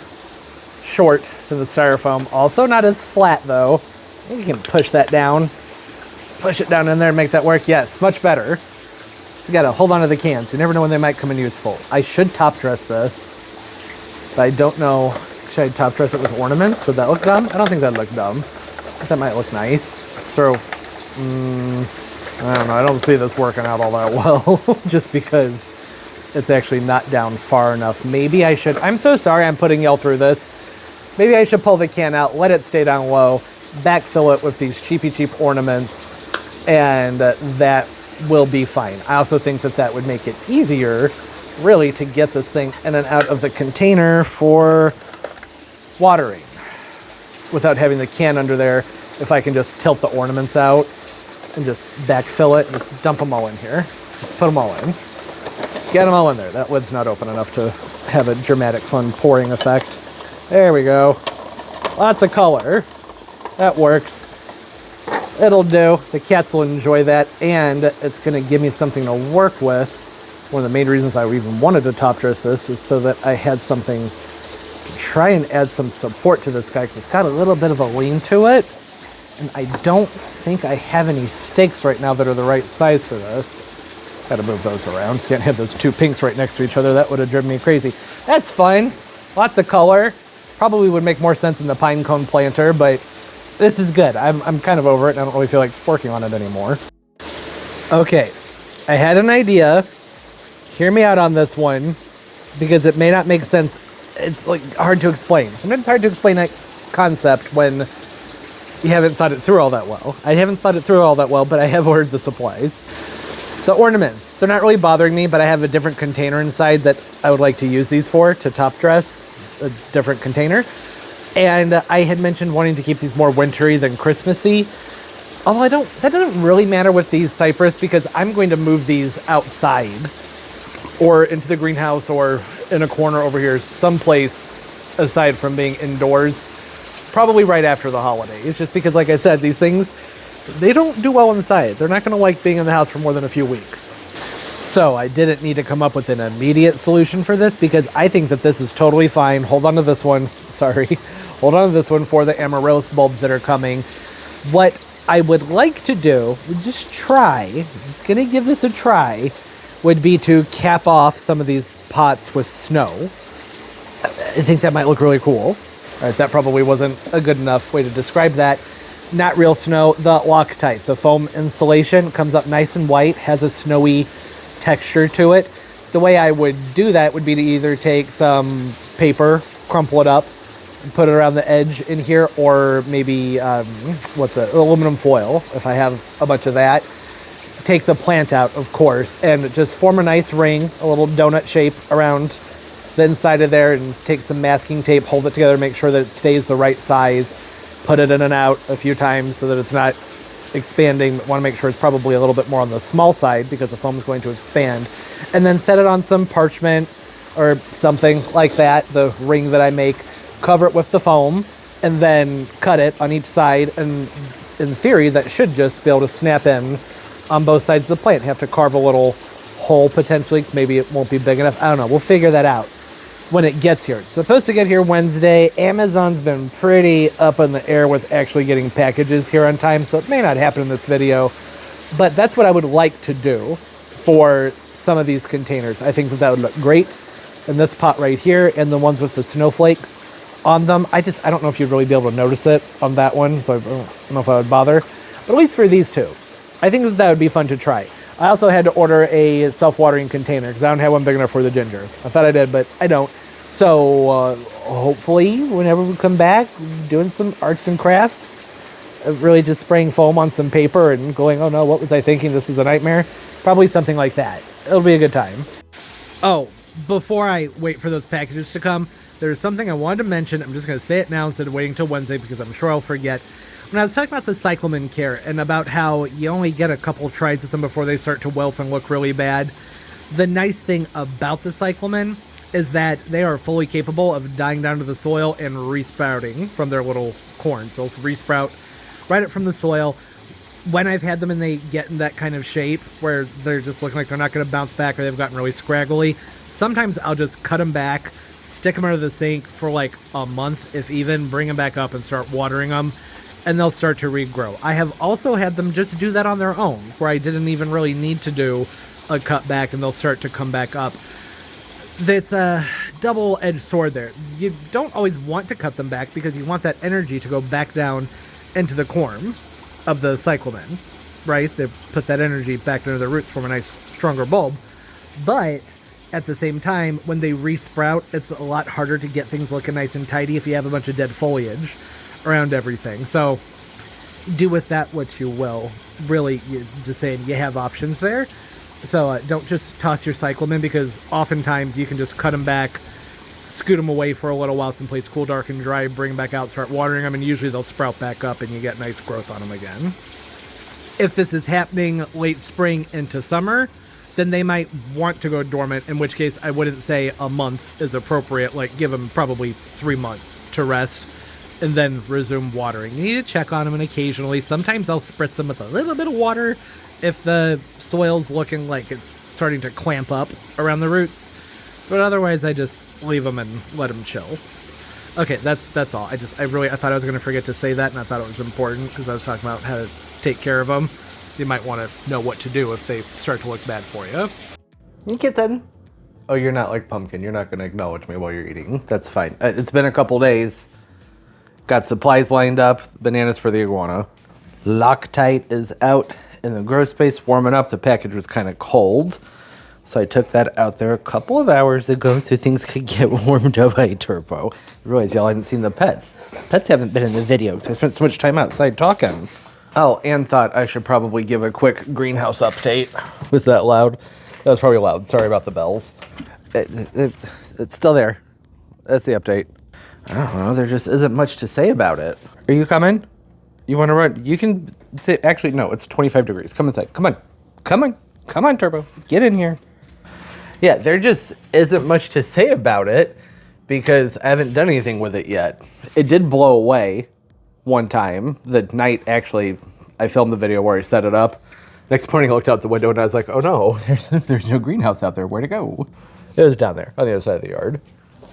short than the styrofoam. Also not as flat though. I think you can push that down. Push it down in there and make that work. Yes, much better. You gotta hold on to the cans. You never know when they might come in useful. I should top dress this, but I don't know. Should I top dress it with ornaments? Would that look dumb? I don't think that'd look dumb. I think that might look nice. Just throw, I don't know. I don't see this working out all that well just because it's actually not down far enough. Maybe I should, I'm so sorry I'm putting y'all through this. Maybe I should pull the can out, let it stay down low, backfill it with these cheap ornaments, and that will be fine. I also think that that would make it easier, really, to get this thing in and out of the container for watering without having the can under there. If I can just tilt the ornaments out and just backfill it and just dump them all in here. Just put them all in. Get them all in there. That lid's not open enough to have a dramatic, fun pouring effect. There we go. Lots of color. That works. It'll do. The cats will enjoy that, and it's going to give me something to work with. One of the main reasons I even wanted to top dress this was so that I had something to try and add some support to this guy, because it's got a little bit of a lean to it, and I don't think I have any stakes right now that are the right size for this. Got to move those around. Can't have those two pinks right next to each other. That would have driven me crazy. That's fine. Lots of color. Probably would make more sense in the pine cone planter, but this is good. I'm kind of over it, and I don't really feel like working on it anymore. Okay, I had an idea. Hear me out on this one, because it may not make sense. It's like hard to explain. Sometimes it's hard to explain that concept when you haven't thought it through all that well. I haven't thought it through all that well, but I have ordered the supplies. The ornaments, they're not really bothering me, but I have a different container inside that I would like to use these for, to top dress a different container. And I had mentioned wanting to keep these more wintry than Christmassy. Although that doesn't really matter with these cypress, because I'm going to move these outside or into the greenhouse or in a corner over here, someplace aside from being indoors, probably right after the holidays. Just because, like I said, these things, they don't do well inside. They're not going to like being in the house for more than a few weeks. So I didn't need to come up with an immediate solution for this, because I think that this is totally fine. Hold on to this one. Sorry. Hold on to this one for the amaryllis bulbs that are coming. What I would like to do, just going to give this a try, would be to cap off some of these pots with snow. I think that might look really cool. All right, that probably wasn't a good enough way to describe that. Not real snow, the Loctite, the foam insulation, comes up nice and white, has a snowy texture to it. The way I would do that would be to either take some paper, crumple it up, and put it around the edge in here, or maybe aluminum foil, if I have a bunch of that. Take the plant out, of course, and just form a nice ring, a little donut shape around the inside of there, and take some masking tape, hold it together, make sure that it stays the right size, put it in and out a few times so that it's not expanding. Want to make sure it's probably a little bit more on the small side, because the foam is going to expand. And then set it on some parchment or something like that, the ring that I make, cover it with the foam, and then cut it on each side. And in theory, that should just be able to snap in on both sides of the plant. You have to carve a little hole potentially, because maybe it won't be big enough. I don't know. We'll figure that out when it gets here. It's supposed to get here Wednesday. Amazon's been pretty up in the air with actually getting packages here on time, so it may not happen in this video, but that's what I would like to do for some of these containers. I think that would look great in this pot right here, and the ones with the snowflakes on them. I don't know if you'd really be able to notice it on that one, so I don't know if I would bother, but at least for these two, I think that would be fun to try. I also had to order a self-watering container, because I don't have one big enough for the ginger. I thought I did, but I don't. So hopefully whenever we come back, doing some arts and crafts, really just spraying foam on some paper and going, oh no, what was I thinking? This is a nightmare. Probably something like that. It'll be a good time. Oh, before I wait for those packages to come, there's something I wanted to mention. I'm just going to say it now instead of waiting till Wednesday, because I'm sure I'll forget. When I was talking about the cyclamen care and about how you only get a couple tries with them before they start to wilt and look really bad, the nice thing about the cyclamen is that they are fully capable of dying down to the soil and resprouting from their little corns. They'll resprout right up from the soil. when I've had them and they get in that kind of shape where they're just looking like they're not going to bounce back or they've gotten really scraggly, sometimes I'll just cut them back, stick them under the sink for like a month, if even, bring them back up and start watering them, and they'll start to regrow. I have also had them just do that on their own, where I didn't even really need to do a cut back, and they'll start to come back up. It's a double-edged sword there. You don't always want to cut them back because you want that energy to go back down into the corm of the cyclamen, right? They put that energy back into the roots, form a nice, stronger bulb. But at the same time, when they re-sprout, it's a lot harder to get things looking nice and tidy if you have a bunch of dead foliage around everything. So do with that what you will. Really, just saying, you have options there. So don't just toss your cyclamen, because oftentimes you can just cut them back, scoot them away for a little while someplace cool, dark, and dry, bring them back out, start watering them, and usually they'll sprout back up and you get nice growth on them again. If this is happening late spring into summer, then they might want to go dormant, in which case I wouldn't say a month is appropriate. Like, give them probably 3 months to rest and then resume watering. You need to check on them, and occasionally, sometimes I'll spritz them with a little bit of water if the soil's looking like it's starting to clamp up around the roots. But otherwise, I just leave them and let them chill. Okay, that's all. I thought I was going to forget to say that, and I thought it was important because I was talking about how to take care of them. You might want to know what to do if they start to look bad for you. You get that? Oh, you're not like Pumpkin. You're not going to acknowledge me while you're eating. That's fine. It's been a couple days. Got supplies lined up. Bananas for the iguana. Loctite is out in the grow space warming up. The package was kind of cold, so I took that out there a couple of hours ago so things could get warmed up by turbo. I realize y'all haven't seen the pets. Pets haven't been in the video because I spent so much time outside talking. Oh, and thought I should probably give a quick greenhouse update. Was that loud? That was probably loud. Sorry about the bells. It's still there. That's the update. I don't know. There just isn't much to say about it. Are you coming? You want to run? You can sit. Actually, no, it's 25 degrees. Come inside. Come on. Come on. Come on, Turbo. Get in here. Yeah, there just isn't much to say about it because I haven't done anything with it yet. It did blow away one time. The night, actually, I filmed the video where I set it up. Next morning, I looked out the window and I was like, oh no, there's no greenhouse out there. Where'd it go? It was down there on the other side of the yard.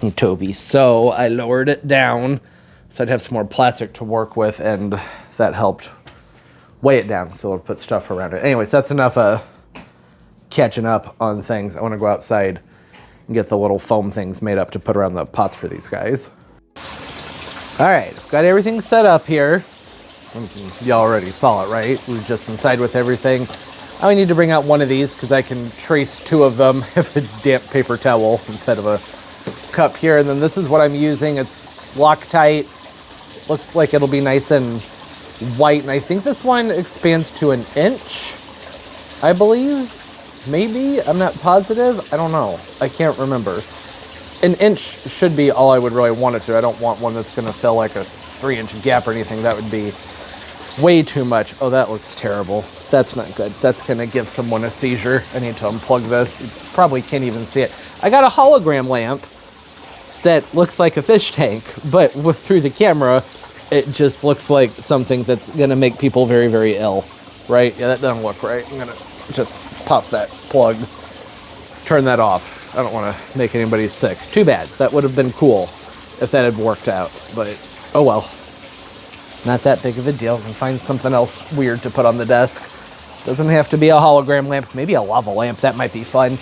And Toby. So I lowered it down so I'd have some more plastic to work with, and that helped weigh it down. So I'll put stuff around it. Anyways, that's enough catching up on things. I want to go outside and get the little foam things made up to put around the pots for these guys. All right, got everything set up here. You already saw it, right? We're just inside with everything. I only need to bring out one of these because I can trace 2 of them with a damp paper towel instead of a cup here. And then this is what I'm using. It's Loctite. Looks like it'll be nice and white. And I think this one expands to 1 inch, I believe. Maybe, I'm not positive. I don't know. I can't remember. 1 inch should be all I would really want it to. I don't want one that's going to fill like a 3-inch gap or anything. That would be way too much. Oh, that looks terrible. That's not good. That's going to give someone a seizure. I need to unplug this. You probably can't even see it. I got a hologram lamp that looks like a fish tank, but through the camera, it just looks like something that's going to make people very, very ill, right? Yeah, that doesn't look right. I'm going to just pop that plug, turn that off. I don't want to make anybody sick. Too bad. That would have been cool if that had worked out, but oh well. Not that big of a deal. I can find something else weird to put on the desk. Doesn't have to be a hologram lamp. Maybe a lava lamp. That might be fun.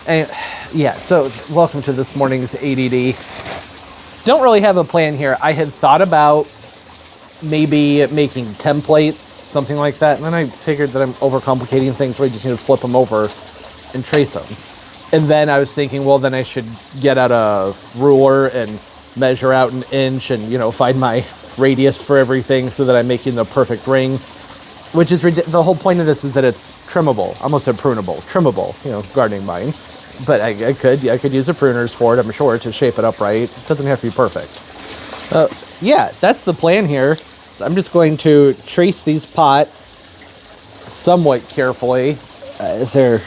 And yeah, so welcome to this morning's ADD. Don't really have a plan here. I had thought about maybe making templates, something like that. And then I figured that I'm overcomplicating things where I just need to flip them over and trace them. And then I was thinking, well, then I should get out a ruler and measure out 1 inch and, you know, find my radius for everything so that I'm making the perfect ring, which is the whole point of this is that it's trimmable. I almost said prunable. Trimmable, you know, gardening mind. But I could use the pruners for it, I'm sure, to shape it up right. It doesn't have to be perfect. Yeah, that's the plan here. I'm just going to trace these pots somewhat carefully. They're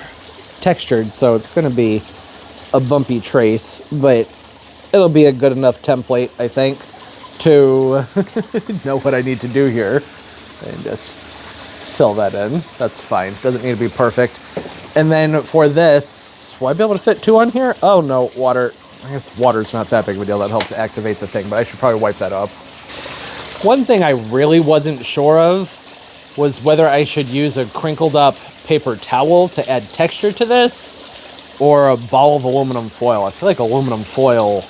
textured, so it's going to be a bumpy trace, but it'll be a good enough template, I think, to know what I need to do here. And just fill that in. That's fine. Doesn't need to be perfect. And then for this, will I be able to fit 2 on here? Oh no, water. I guess water's not that big of a deal. That helps activate the thing, but I should probably wipe that up. One thing I really wasn't sure of was whether I should use a crinkled up paper towel to add texture to this, or a ball of aluminum foil. I feel like aluminum foil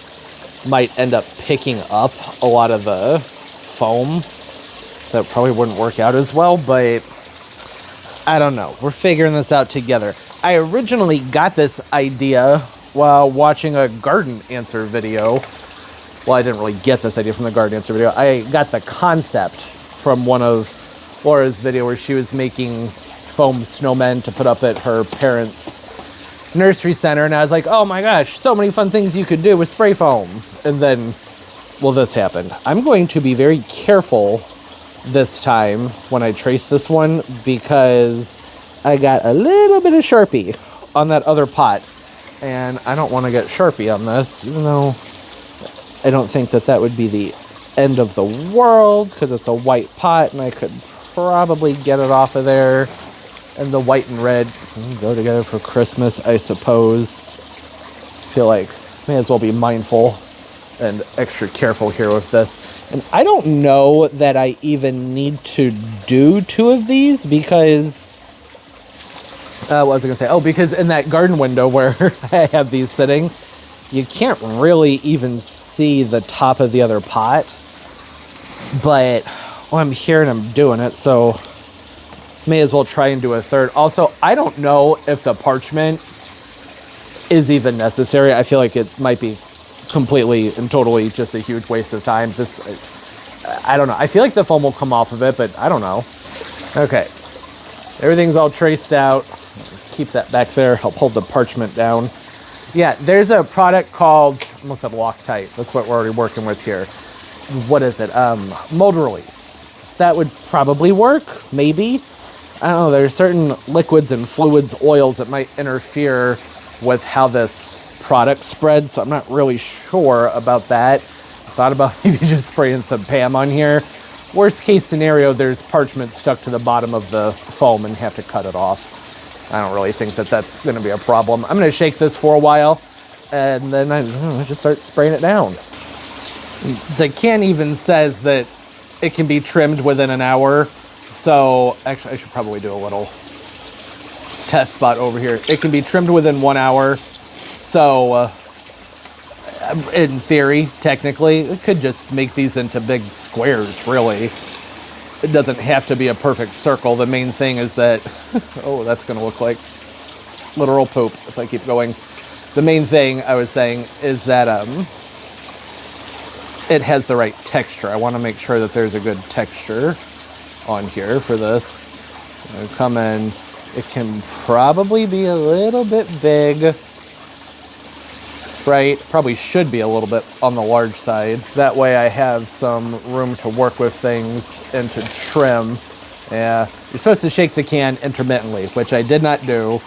might end up picking up a lot of the foam. That probably wouldn't work out as well, but I don't know. We're figuring this out together. I originally got this idea while watching a garden answer video. Well, I didn't really get this idea from the garden answer video. I got the concept from one of Laura's video where she was making foam snowmen to put up at her parents' nursery center, and I was like, oh my gosh, so many fun things you could do with spray foam. And then, well, this happened. I'm going to be very careful this time when I trace this one, because I got a little bit of Sharpie on that other pot, and I don't want to get Sharpie on this, even though I don't think that that would be the end of the world, because it's a white pot and I could probably get it off of there. And the white and red can go together for Christmas, I suppose. Feel like may as well be mindful and extra careful here with this. And I don't know that I even need to do 2 of these, because what was I gonna say? Oh, because in that garden window where I have these sitting, you can't really even see the top of the other pot. But well, I'm here and I'm doing it, so may as well try and do a third. Also, I don't know if the parchment is even necessary. I feel like it might be completely and totally just a huge waste of time. I don't know. I feel like the foam will come off of it, but I don't know. Okay. Everything's all traced out. Keep that back there. Help hold the parchment down. Yeah, there's a product called, I almost said Loctite. That's what we're already working with here. What is it? Mold release. That would probably work, maybe. I don't know, there's certain liquids and fluids, oils that might interfere with how this product spreads, so I'm not really sure about that. Thought about maybe just spraying some PAM on here. Worst case scenario, there's parchment stuck to the bottom of the foam and have to cut it off. I don't really think that that's going to be a problem. I'm going to shake this for a while, and then I just start spraying it down. The can even says that it can be trimmed within an hour. So, actually, I should probably do a little test spot over here. It can be trimmed within 1 hour. So, in theory, technically, it could just make these into big squares, really. It doesn't have to be a perfect circle. The main thing is that, oh, that's going to look like literal poop if I keep going. The main thing I was saying is that it has the right texture. I want to make sure that there's a good texture on here for this. I'm gonna come in. It can probably be a little bit big, right? Probably should be a little bit on the large side. That way I have some room to work with things and to trim. Yeah, you're supposed to shake the can intermittently, which I did not do.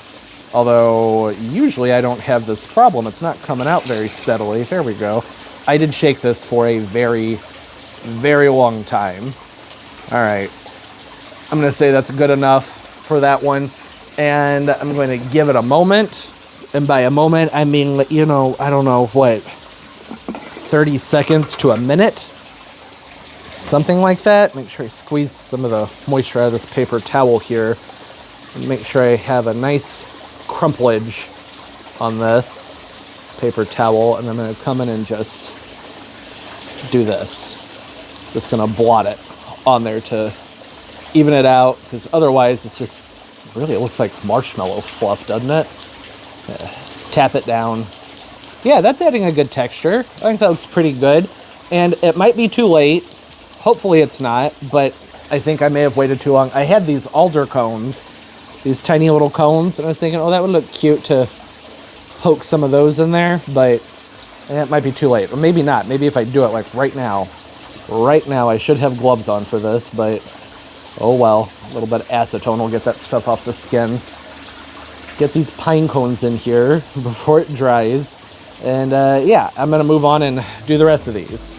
Although usually I don't have this problem. It's not coming out very steadily. There we go. I did shake this for a very, very long time. All right. I'm going to say that's good enough for that one. And I'm going to give it a moment. And by a moment, I mean, you know, I don't know, what, 30 seconds to a minute? Something like that. Make sure I squeeze some of the moisture out of this paper towel here. And make sure I have a nice crumplage on this paper towel. And I'm going to come in and just do this. Just going to blot it on there to even it out, because otherwise it's just really, it looks like marshmallow fluff, doesn't it? Tap it down. Yeah, that's adding a good texture. I think that looks pretty good. And it might be too late. Hopefully it's not, but I think I may have waited too long. I had these alder cones, these tiny little cones, and I was thinking, oh, that would look cute to poke some of those in there, but it might be too late. Or maybe not. Maybe if I do it like right now. Right now, I should have gloves on for this, but oh well. A little bit of acetone will get that stuff off the skin. Get these pine cones in here before it dries. And yeah, I'm going to move on and do the rest of these.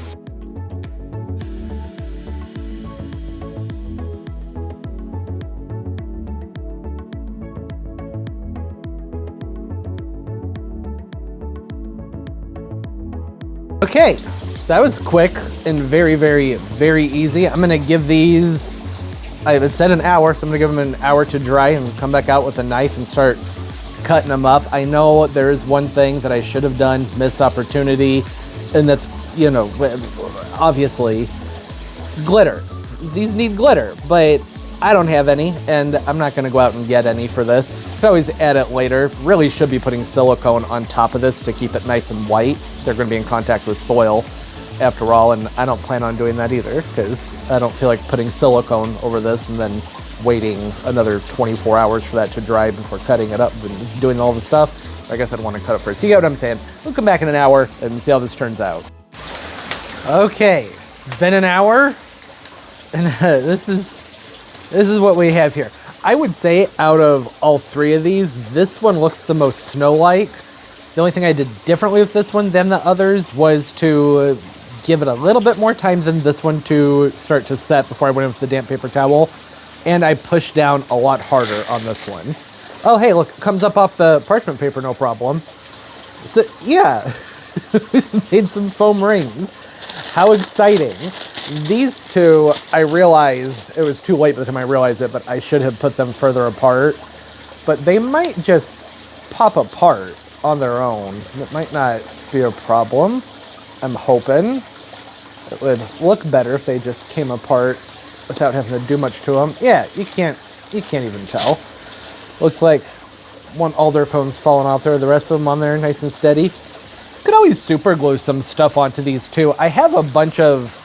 Okay, that was quick and very, very, very easy. I'm gonna give these, it said an hour, so I'm gonna give them an hour to dry and come back out with a knife and start cutting them up. I know there is one thing that I should have done, missed opportunity, and that's, you know, obviously glitter. These need glitter, but I don't have any, and I'm not gonna go out and get any for this. Could always add it later. Really should be putting silicone on top of this to keep it nice and white. They're gonna be in contact with soil after all, and I don't plan on doing that either, because I don't feel like putting silicone over this and then waiting another 24 hours for that to dry before cutting it up and doing all the stuff. I guess I'd want to cut it first. You get what I'm saying? We'll come back in an hour and see how this turns out. Okay, it's been an hour, and this is what we have here. I would say out of all three of these, this one looks the most snow-like. The only thing I did differently with this one than the others was to give it a little bit more time than this one to start to set before I went in with the damp paper towel. And I pushed down a lot harder on this one. Oh, hey, look, it comes up off the parchment paper, no problem. So, yeah, we've made some foam rings. How exciting. These two, I realized, it was too late by the time I realized it, but I should have put them further apart. But they might just pop apart on their own. It might not be a problem. I'm hoping it would look better if they just came apart without having to do much to them. Yeah, you can't even tell. Looks like one alder cone's falling off there, the rest of them on there nice and steady. You could always super glue some stuff onto these too. I have a bunch of,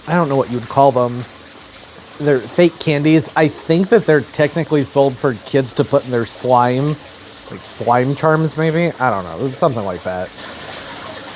I don't know what you'd call them. They're fake candies. I think that they're technically sold for kids to put in their slime, like slime charms maybe? I don't know, something like that.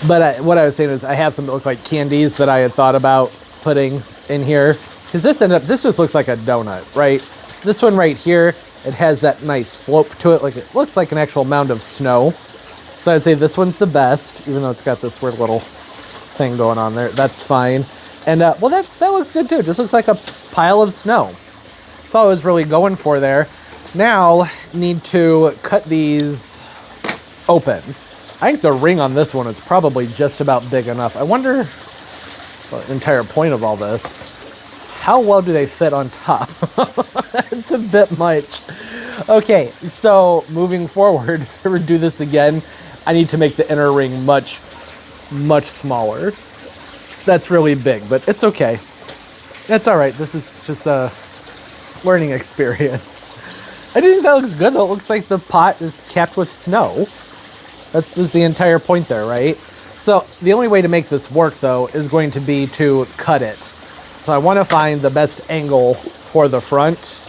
But what I was saying is I have some that look like candies that I had thought about putting in here. Because this just looks like a donut, right? This one right here, it has that nice slope to it. Like it looks like an actual mound of snow. So I'd say this one's the best, even though it's got this weird little thing going on there. That's fine. And well, that looks good too. It just looks like a pile of snow. That's all I was really going for there. Now, need to cut these open. I think the ring on this one is probably just about big enough. I wonder, well, the entire point of all this, how well do they fit on top? It's a bit much. Okay, so moving forward, if we do this again, I need to make the inner ring much, much smaller. That's really big, but it's okay. That's all right. This is just a learning experience. I do think that looks good, though. It looks like the pot is capped with snow. That's the entire point there, right? So the only way to make this work, though, is going to be to cut it. So I want to find the best angle for the front,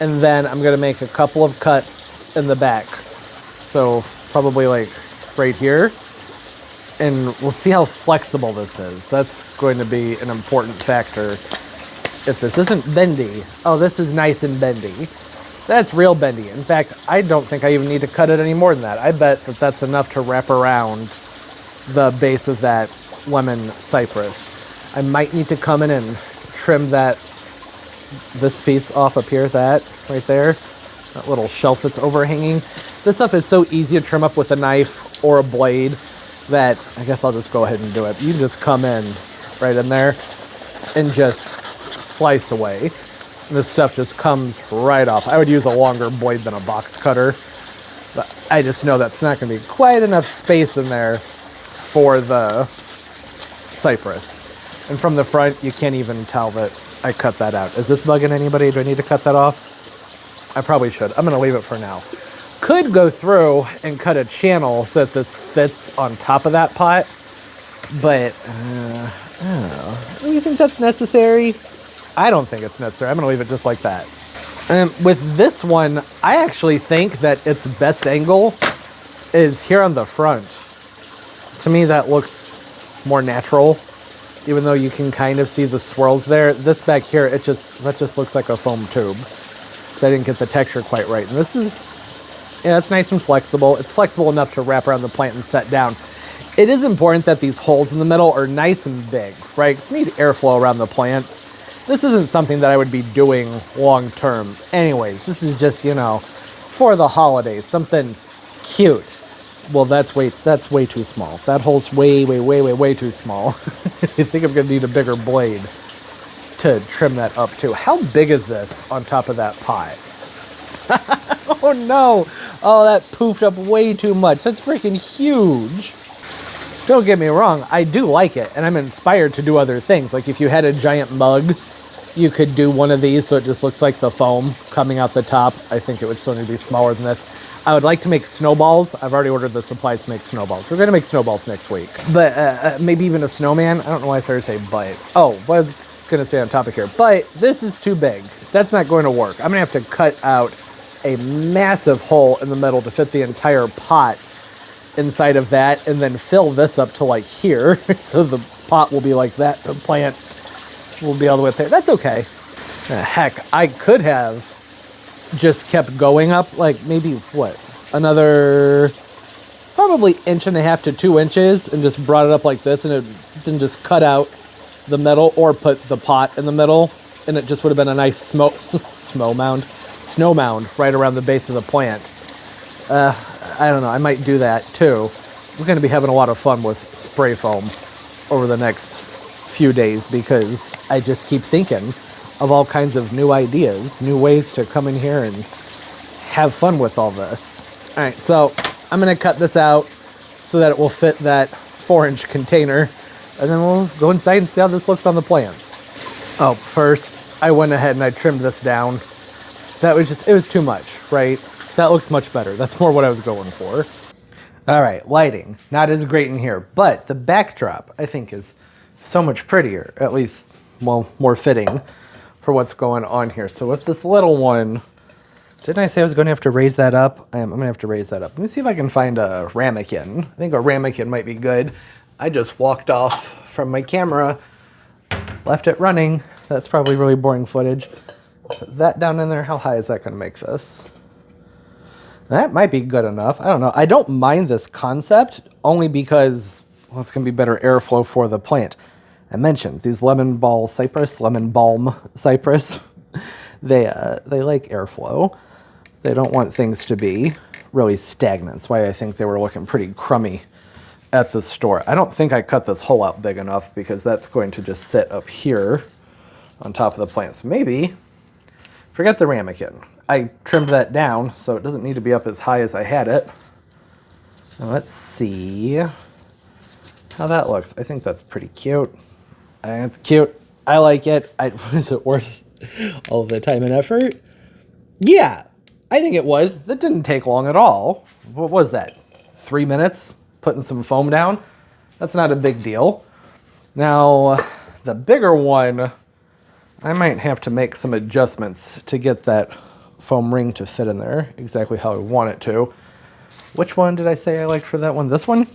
and then I'm going to make a couple of cuts in the back. So probably like right here, and we'll see how flexible this is. That's going to be an important factor. If this isn't bendy, oh, this is nice and bendy. That's real bendy. In fact, I don't think I even need to cut it any more than that. I bet that that's enough to wrap around the base of that lemon cypress. I might need to come in and trim this piece off up here, that right there, that little shelf that's overhanging. This stuff is so easy to trim up with a knife or a blade that I guess I'll just go ahead and do it. You can just come in right in there and just slice away. And this stuff just comes right off. I would use a longer blade than a box cutter, but I just know that's not going to be quite enough space in there for the cypress. And from the front, you can't even tell that I cut that out. Is this bugging anybody? Do I need to cut that off? I probably should. I'm going to leave it for now. Could go through and cut a channel so that this fits on top of that pot, but I don't know. Do you think that's necessary? I don't think it's necessary. I'm going to leave it just like that. With this one, I actually think that its best angle is here on the front. To me, that looks more natural, even though you can kind of see the swirls there. This back here, that just looks like a foam tube. I didn't get the texture quite right. And this is, yeah, it's nice and flexible. It's flexible enough to wrap around the plant and set down. It is important that these holes in the middle are nice and big, right? Because you need airflow around the plants. This isn't something that I would be doing long term. Anyways, this is just, you know, for the holidays, something cute. Well, that's way too small. That hole's way too small. I think I'm gonna need a bigger blade to trim that up too. How big is this on top of that pot? Oh no! Oh, that poofed up way too much. That's freaking huge. Don't get me wrong, I do like it, and I'm inspired to do other things. Like if you had a giant mug, you could do one of these so it just looks like the foam coming out the top. I think it would still need to be smaller than this. I would like to make snowballs. I've already ordered the supplies to make snowballs. We're going to make snowballs next week. But maybe even a snowman. I don't know why I started to say but. Oh, what I was going to say on topic here. But this is too big. That's not going to work. I'm going to have to cut out a massive hole in the middle to fit the entire pot inside of that, and then fill this up to like here. So the pot will be like that. The plant will be all the way up there. That's okay. Heck, I could have just kept going up, like maybe what, another probably 1.5 to 2 inches, and just brought it up like this, and it then just cut out the middle, or put the pot in the middle, and it just would have been a nice snow mound right around the base of the plant. I don't know, I might do that too. We're going to be having a lot of fun with spray foam over the next few days, because I just keep thinking of all kinds of new ideas, new ways to come in here and have fun with all this. All right, so I'm going to cut this out so that it will fit that 4-inch container, and then we'll go inside and see how this looks on the plants. Oh, first, I went ahead and I trimmed this down. That was just, it was too much, right? That looks much better. That's more what I was going for. All right, lighting. Not as great in here, but the backdrop, I think, is so much prettier. At least, well, more fitting for what's going on here. So with this little one, didn't I say I was going to have to raise that up? I'm going to have to raise that up. Let me see if I can find a ramekin. I think a ramekin might be good. I just walked off from my camera, left it running. That's probably really boring footage. Put that down in there. How high is that going to make this? That might be good enough. I don't know. I don't mind this concept only because, well, it's going to be better airflow for the plant. I mentioned these lemon balm cypress, they like airflow. They don't want things to be really stagnant. That's why I think they were looking pretty crummy at the store. I don't think I cut this hole out big enough, because that's going to just sit up here on top of the plant. So maybe, forget the ramekin. I trimmed that down, so it doesn't need to be up as high as I had it. Now let's see how that looks. I think that's pretty cute. I think it's cute. I like it. Was it worth all the time and effort? Yeah, I think it was. That didn't take long at all. What was that? 3 minutes putting some foam down? That's not a big deal. Now, the bigger one, I might have to make some adjustments to get that foam ring to fit in there exactly how I want it to. Which one did I say I liked for that one? This one?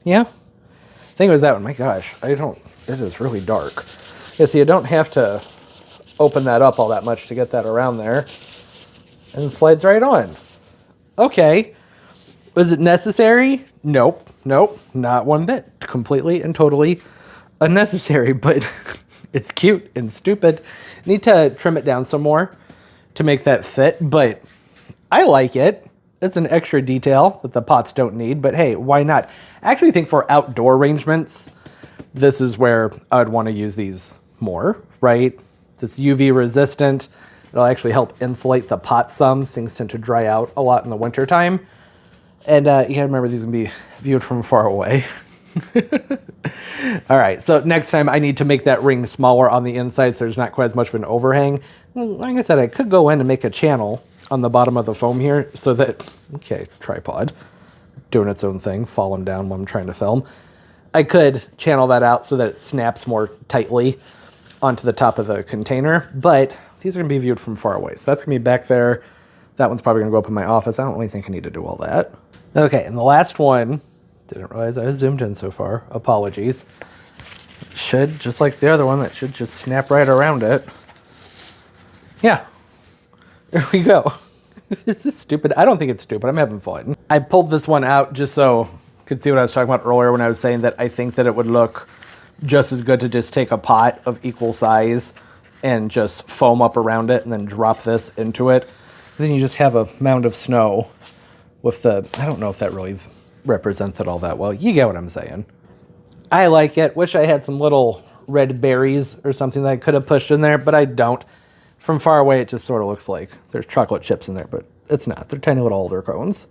Yeah? I think it was that one. My gosh, it is really dark. Yeah, so you don't have to open that up all that much to get that around there. And it slides right on. Okay. Was it necessary? Nope, not one bit. Completely and totally unnecessary, but it's cute and stupid. Need to trim it down some more to make that fit, but I like it. It's an extra detail that the pots don't need, but hey, why not? I actually think for outdoor arrangements, this is where I would want to use these more, right? It's UV resistant. It'll actually help insulate the pot some. Things tend to dry out a lot in the winter time. And you gotta remember, these can be viewed from far away. All right, so next time I need to make that ring smaller on the inside so there's not quite as much of an overhang. Like I said, I could go in and make a channel on the bottom of the foam here so that, okay, tripod, doing its own thing, falling down while I'm trying to film. I could channel that out so that it snaps more tightly onto the top of the container, but these are gonna be viewed from far away. So that's gonna be back there. That one's probably gonna go up in my office. I don't really think I need to do all that. Okay, and the last one, didn't realize I was zoomed in so far. Apologies. Should, just like the other one, that should just snap right around it. Yeah, there we go. Is this stupid? I don't think it's stupid. I'm having fun. I pulled this one out just so you could see what I was talking about earlier when I was saying that I think that it would look just as good to just take a pot of equal size and just foam up around it and then drop this into it. Then you just have a mound of snow with the, I don't know if that really represents it all that well. You get what I'm saying. I like it. Wish I had some little red berries or something that I could have pushed in there, but I don't. From far away, it just sort of looks like there's chocolate chips in there, but it's not. They're tiny little alder cones.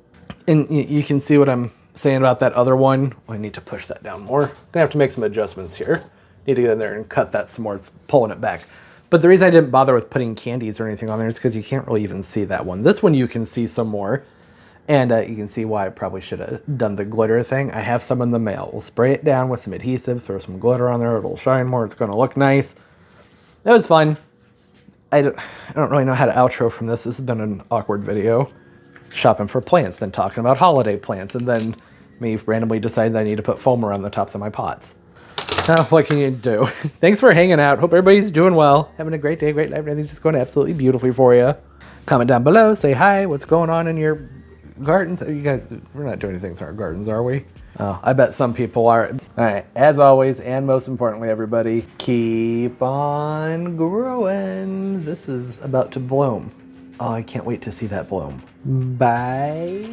And you can see what I'm saying about that other one. I need to push that down more. Gonna have to make some adjustments here. Need to get in there and cut that some more. It's pulling it back. But the reason I didn't bother with putting candies or anything on there is because you can't really even see that one. This one you can see some more. And you can see why I probably should have done the glitter thing. I have some in the mail. We'll spray it down with some adhesive, throw some glitter on there. It'll shine more. It's going to look nice. It was fun. I don't really know how to outro from this. This has been an awkward video. Shopping for plants, then talking about holiday plants, and then me randomly deciding that I need to put foam around the tops of my pots. What can you do? Thanks for hanging out. Hope everybody's doing well. Having a great day, great life. Everything's just going absolutely beautifully for you. Comment down below. Say hi. What's going on in your gardens? You guys, we're not doing anything to our gardens, are we? Oh, I bet some people are. All right, as always, and most importantly, everybody, keep on growing. This is about to bloom. Oh, I can't wait to see that bloom. Bye.